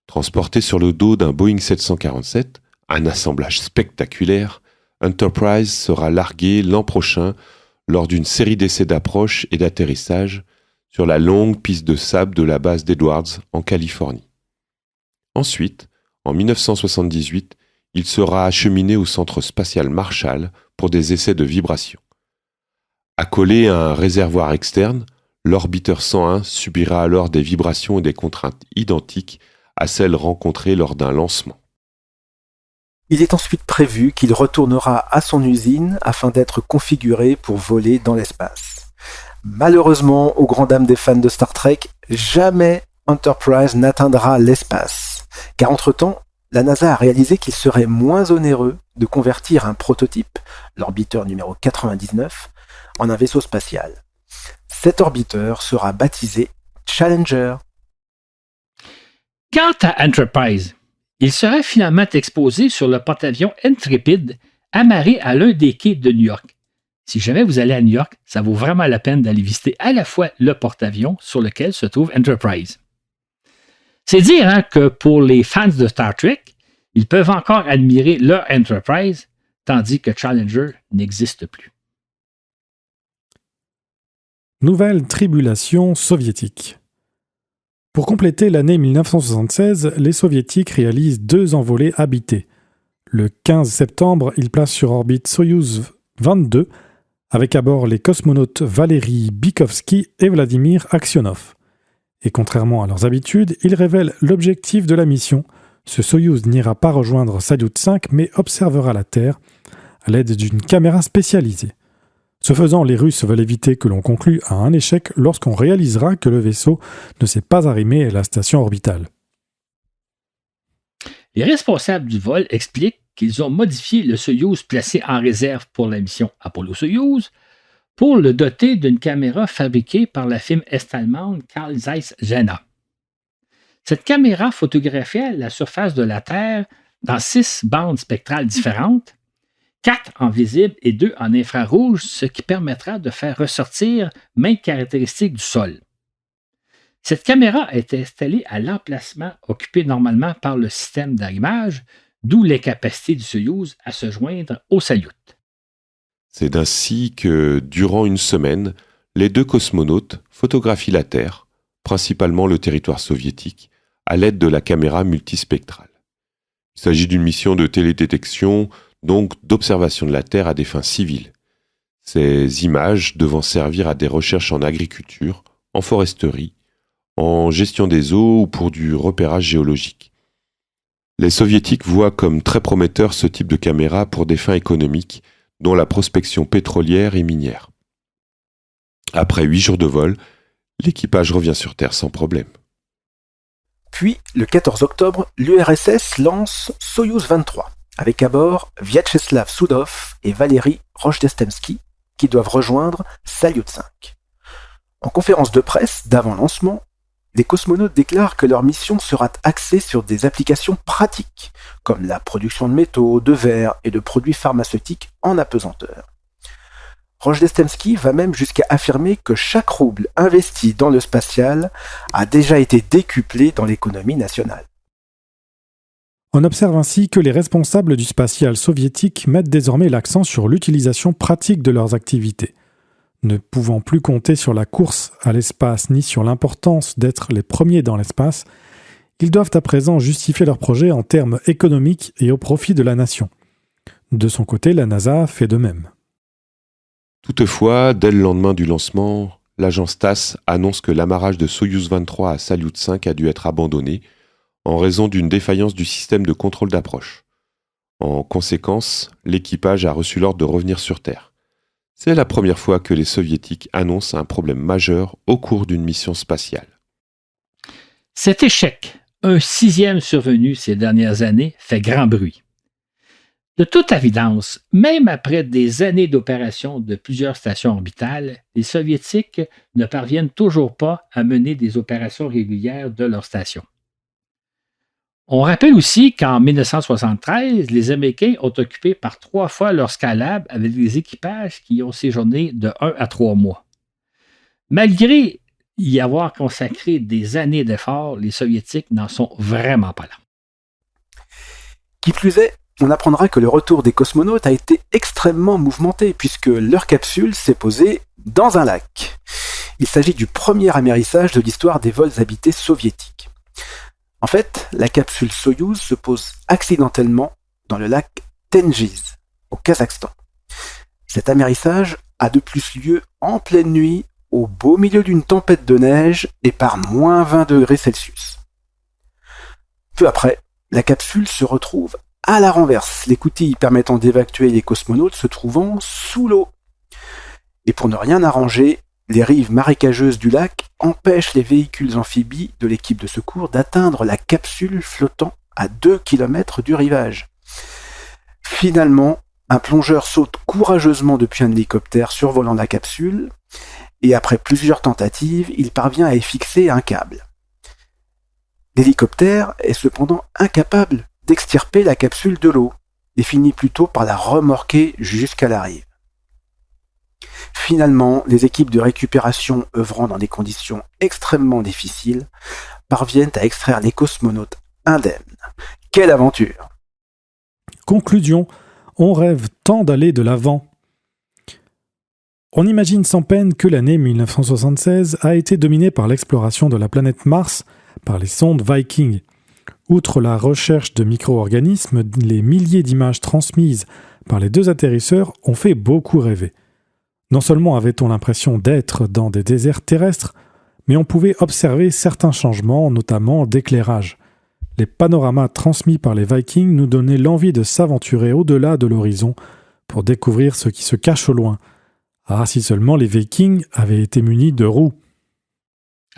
Transporté sur le dos d'un Boeing 747, un assemblage spectaculaire, Enterprise sera largué l'an prochain lors d'une série d'essais d'approche et d'atterrissage sur la longue piste de sable de la base d'Edwards en Californie. Ensuite, en 1978, il sera acheminé au centre spatial Marshall pour des essais de vibration. Accolé à un réservoir externe, l'orbiteur 101 subira alors des vibrations et des contraintes identiques à celles rencontrées lors d'un lancement. Il est ensuite prévu qu'il retournera à son usine afin d'être configuré pour voler dans l'espace. Malheureusement, aux grandes dames des fans de Star Trek, jamais Enterprise n'atteindra l'espace, car entre-temps, la NASA a réalisé qu'il serait moins onéreux de convertir un prototype, l'orbiteur numéro 99, en un vaisseau spatial. Cet orbiteur sera baptisé Challenger. Quant à Enterprise, il serait finalement exposé sur le porte-avions Intrepid, amarré à l'un des quais de New York. Si jamais vous allez à New York, ça vaut vraiment la peine d'aller visiter à la fois le porte-avions sur lequel se trouve Enterprise. C'est dire que pour les fans de Star Trek, ils peuvent encore admirer leur Enterprise, tandis que Challenger n'existe plus. Nouvelle tribulation soviétique. Pour compléter l'année 1976, les soviétiques réalisent 2 envolées habitées. Le 15 septembre, ils placent sur orbite Soyouz 22, avec à bord les cosmonautes Valery Bykovsky et Vladimir Aksionov. Et contrairement à leurs habitudes, ils révèlent l'objectif de la mission. Ce Soyouz n'ira pas rejoindre Salyut 5, mais observera la Terre à l'aide d'une caméra spécialisée. Ce faisant, les Russes veulent éviter que l'on conclue à un échec lorsqu'on réalisera que le vaisseau ne s'est pas arrimé à la station orbitale. Les responsables du vol expliquent qu'ils ont modifié le Soyouz placé en réserve pour la mission Apollo-Soyouz pour le doter d'une caméra fabriquée par la firme est-allemande Carl Zeiss Jena. Cette caméra photographiait la surface de la Terre dans 6 bandes spectrales différentes, 4 en visible et 2 en infrarouge, ce qui permettra de faire ressortir maintes caractéristiques du sol. Cette caméra est installée à l'emplacement occupé normalement par le système d'arrimage, d'où les capacités du Soyouz à se joindre au Salyut. C'est ainsi que, durant une semaine, les 2 cosmonautes photographient la Terre, principalement le territoire soviétique, à l'aide de la caméra multispectrale. Il s'agit d'une mission de télédétection, donc d'observation de la Terre à des fins civiles. Ces images devant servir à des recherches en agriculture, en foresterie, en gestion des eaux ou pour du repérage géologique. Les soviétiques voient comme très prometteur ce type de caméra pour des fins économiques, dont la prospection pétrolière et minière. Après 8 jours de vol, l'équipage revient sur Terre sans problème. Puis, le 14 octobre, l'URSS lance Soyouz 23, avec à bord Vyacheslav Soudov et Valery Rojdestemsky, qui doivent rejoindre Salyut 5. En conférence de presse d'avant-lancement, les cosmonautes déclarent que leur mission sera axée sur des applications pratiques, comme la production de métaux, de verre et de produits pharmaceutiques en apesanteur. Rojdestemsky va même jusqu'à affirmer que chaque rouble investi dans le spatial a déjà été décuplé dans l'économie nationale. On observe ainsi que les responsables du spatial soviétique mettent désormais l'accent sur l'utilisation pratique de leurs activités. Ne pouvant plus compter sur la course à l'espace ni sur l'importance d'être les premiers dans l'espace, ils doivent à présent justifier leur projet en termes économiques et au profit de la nation. De son côté, la NASA fait de même. Toutefois, dès le lendemain du lancement, l'agence TASS annonce que l'amarrage de Soyouz 23 à Salyut 5 a dû être abandonné en raison d'une défaillance du système de contrôle d'approche. En conséquence, l'équipage a reçu l'ordre de revenir sur Terre. C'est la première fois que les soviétiques annoncent un problème majeur au cours d'une mission spatiale. Cet échec, un 6e survenu ces dernières années, fait grand bruit. De toute évidence, même après des années d'opération de plusieurs stations orbitales, les Soviétiques ne parviennent toujours pas à mener des opérations régulières de leurs stations. On rappelle aussi qu'en 1973, les Américains ont occupé par 3 fois leur Skylab avec des équipages qui ont séjourné de 1 à 3 mois. Malgré y avoir consacré des années d'efforts, les Soviétiques n'en sont vraiment pas là. Qui plus est, on apprendra que le retour des cosmonautes a été extrêmement mouvementé puisque leur capsule s'est posée dans un lac. Il s'agit du premier amérissage de l'histoire des vols habités soviétiques. En fait, la capsule Soyouz se pose accidentellement dans le lac Tengiz, au Kazakhstan. Cet amérissage a de plus lieu en pleine nuit, au beau milieu d'une tempête de neige et par moins 20 degrés Celsius. Peu après, la capsule se retrouve à la renverse, l'écoutille permettant d'évacuer les cosmonautes se trouvant sous l'eau. Et pour ne rien arranger, les rives marécageuses du lac empêchent les véhicules amphibies de l'équipe de secours d'atteindre la capsule flottant à 2 km du rivage. Finalement, un plongeur saute courageusement depuis un hélicoptère survolant la capsule et après plusieurs tentatives, il parvient à y fixer un câble. L'hélicoptère est cependant incapable d'extirper la capsule de l'eau et finit plutôt par la remorquer jusqu'à la rive. Finalement, les équipes de récupération œuvrant dans des conditions extrêmement difficiles parviennent à extraire les cosmonautes indemnes. Quelle aventure! Conclusion, on rêve tant d'aller de l'avant. On imagine sans peine que l'année 1976 a été dominée par l'exploration de la planète Mars par les sondes Viking. Outre la recherche de micro-organismes, les milliers d'images transmises par les 2 atterrisseurs ont fait beaucoup rêver. Non seulement avait-on l'impression d'être dans des déserts terrestres, mais on pouvait observer certains changements, notamment d'éclairage. Les panoramas transmis par les Vikings nous donnaient l'envie de s'aventurer au-delà de l'horizon pour découvrir ce qui se cache au loin. Ah, si seulement les Vikings avaient été munis de roues.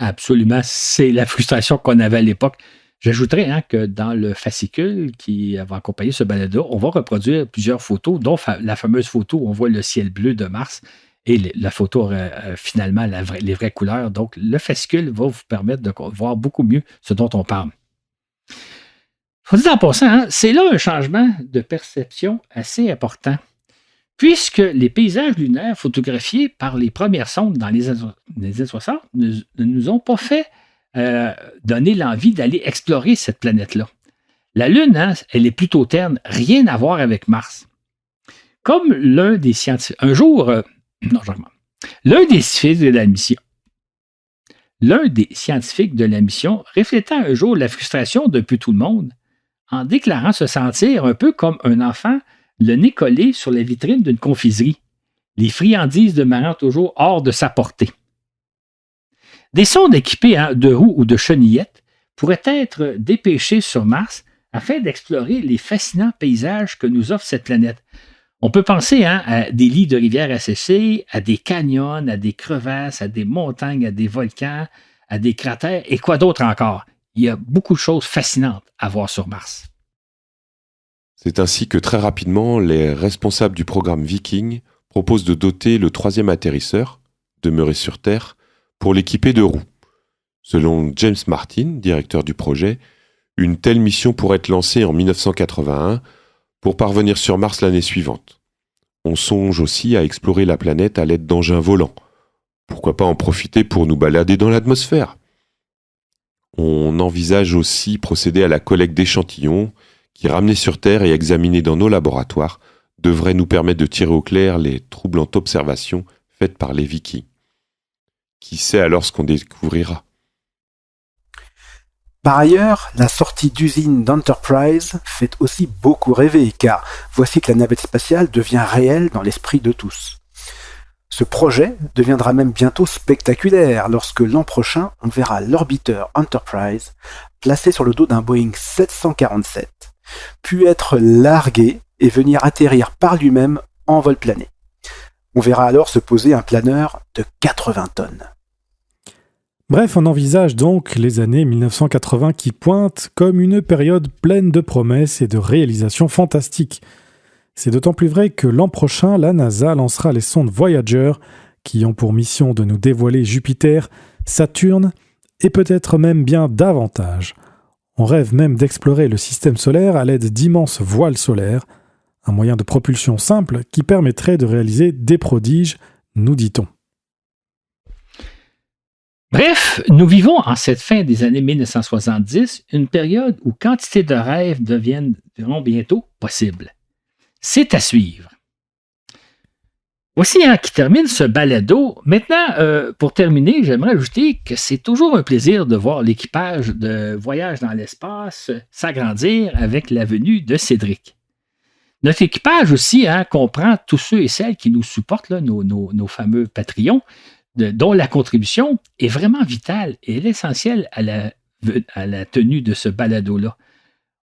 Absolument, c'est la frustration qu'on avait à l'époque. J'ajouterais que dans le fascicule qui va accompagner ce balado, on va reproduire plusieurs photos, dont la fameuse photo où on voit le ciel bleu de Mars et la photo finalement les vraies couleurs. Donc, le fascicule va vous permettre de voir beaucoup mieux ce dont on parle. Faut dire en passant, c'est là un changement de perception assez important, puisque les paysages lunaires photographiés par les premières sondes dans les années 60 ne nous ont pas fait donner l'envie d'aller explorer cette planète-là. La Lune, elle est plutôt terne, rien à voir avec Mars. Comme l'un des scientifiques... L'un des scientifiques de la mission reflétant un jour la frustration d'un peu tout le monde, en déclarant se sentir un peu comme un enfant le nez collé sur la vitrine d'une confiserie, les friandises demeurant toujours hors de sa portée. Des sondes équipées de roues ou de chenillettes pourraient être dépêchées sur Mars afin d'explorer les fascinants paysages que nous offre cette planète. On peut penser à des lits de rivières asséchés, à des canyons, à des crevasses, à des montagnes, à des volcans, à des cratères et quoi d'autre encore. Il y a beaucoup de choses fascinantes à voir sur Mars. C'est ainsi que très rapidement, les responsables du programme Viking proposent de doter le 3e atterrisseur, demeuré sur Terre, pour l'équiper de roues. Selon James Martin, directeur du projet, une telle mission pourrait être lancée en 1981 pour parvenir sur Mars l'année suivante. On songe aussi à explorer la planète à l'aide d'engins volants. Pourquoi pas en profiter pour nous balader dans l'atmosphère ? On envisage aussi procéder à la collecte d'échantillons qui, ramenés sur Terre et examinés dans nos laboratoires, devraient nous permettre de tirer au clair les troublantes observations faites par les Vikings. Qui sait alors ce qu'on découvrira ? Par ailleurs, la sortie d'usine d'Enterprise fait aussi beaucoup rêver, car voici que la navette spatiale devient réelle dans l'esprit de tous. Ce projet deviendra même bientôt spectaculaire lorsque l'an prochain, on verra l'orbiteur Enterprise placé sur le dos d'un Boeing 747, puis être largué et venir atterrir par lui-même en vol plané. On verra alors se poser un planeur de 80 tonnes. Bref, on envisage donc les années 1980 qui pointent comme une période pleine de promesses et de réalisations fantastiques. C'est d'autant plus vrai que l'an prochain, la NASA lancera les sondes Voyager qui ont pour mission de nous dévoiler Jupiter, Saturne et peut-être même bien davantage. On rêve même d'explorer le système solaire à l'aide d'immenses voiles solaires, un moyen de propulsion simple qui permettrait de réaliser des prodiges, nous dit-on. Bref, nous vivons en cette fin des années 1970 une période où quantité de rêves deviendront bientôt possibles. C'est à suivre. Voici qui termine ce balado. Maintenant, pour terminer, j'aimerais ajouter que c'est toujours un plaisir de voir l'équipage de Voyage dans l'espace s'agrandir avec la venue de Cédric. Notre équipage aussi comprend tous ceux et celles qui nous supportent, là, nos fameux Patreons, dont la contribution est vraiment vitale et est essentielle à la tenue de ce balado-là.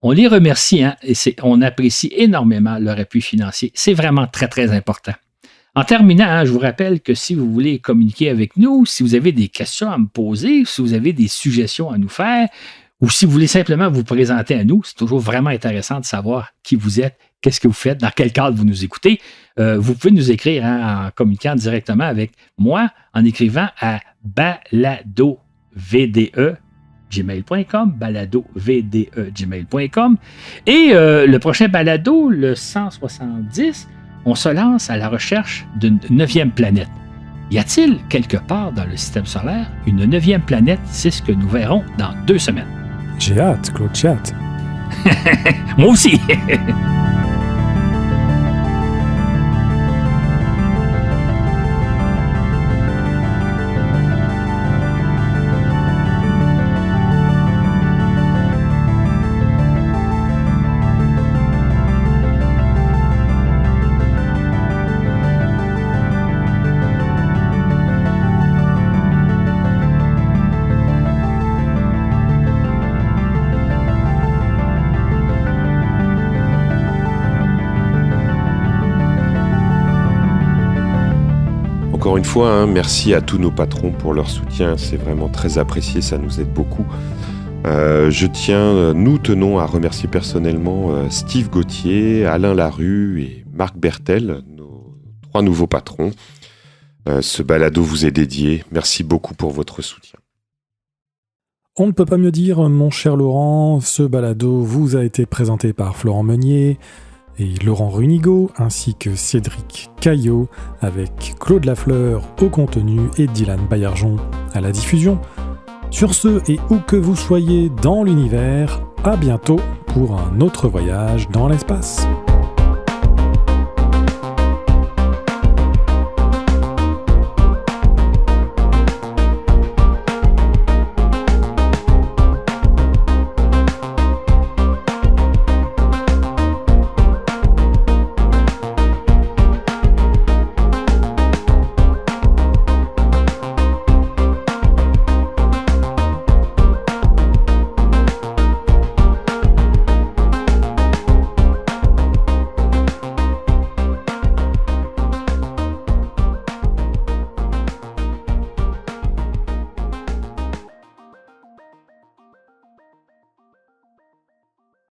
On les remercie et on apprécie énormément leur appui financier. C'est vraiment très, très important. En terminant, je vous rappelle que si vous voulez communiquer avec nous, si vous avez des questions à me poser, si vous avez des suggestions à nous faire, ou si vous voulez simplement vous présenter à nous, c'est toujours vraiment intéressant de savoir qui vous êtes, qu'est-ce que vous faites, dans quel cadre vous nous écoutez. Vous pouvez nous écrire en communiquant directement avec moi, en écrivant à baladovde@gmail.com, baladovde@gmail.com. Et le prochain balado, le 170, on se lance à la recherche d'une 9e planète. Y a-t-il quelque part dans le système solaire une 9e planète? C'est ce que nous verrons dans 2 semaines. J'ai hâte, Claude, j'ai hâte. Moi aussi. Encore une fois, merci à tous nos patrons pour leur soutien, c'est vraiment très apprécié, ça nous aide beaucoup. Nous tenons à remercier personnellement Steve Gauthier, Alain Larue et Marc Bertel, nos 3 nouveaux patrons. Ce balado vous est dédié. Merci beaucoup pour votre soutien. On ne peut pas mieux dire, mon cher Laurent, ce balado vous a été présenté par Florent Meunier et Laurent Runigo, ainsi que Cédric Caillot, avec Claude Lafleur au contenu et Dylan Baillargeon à la diffusion. Sur ce, et où que vous soyez dans l'univers, à bientôt pour un autre voyage dans l'espace.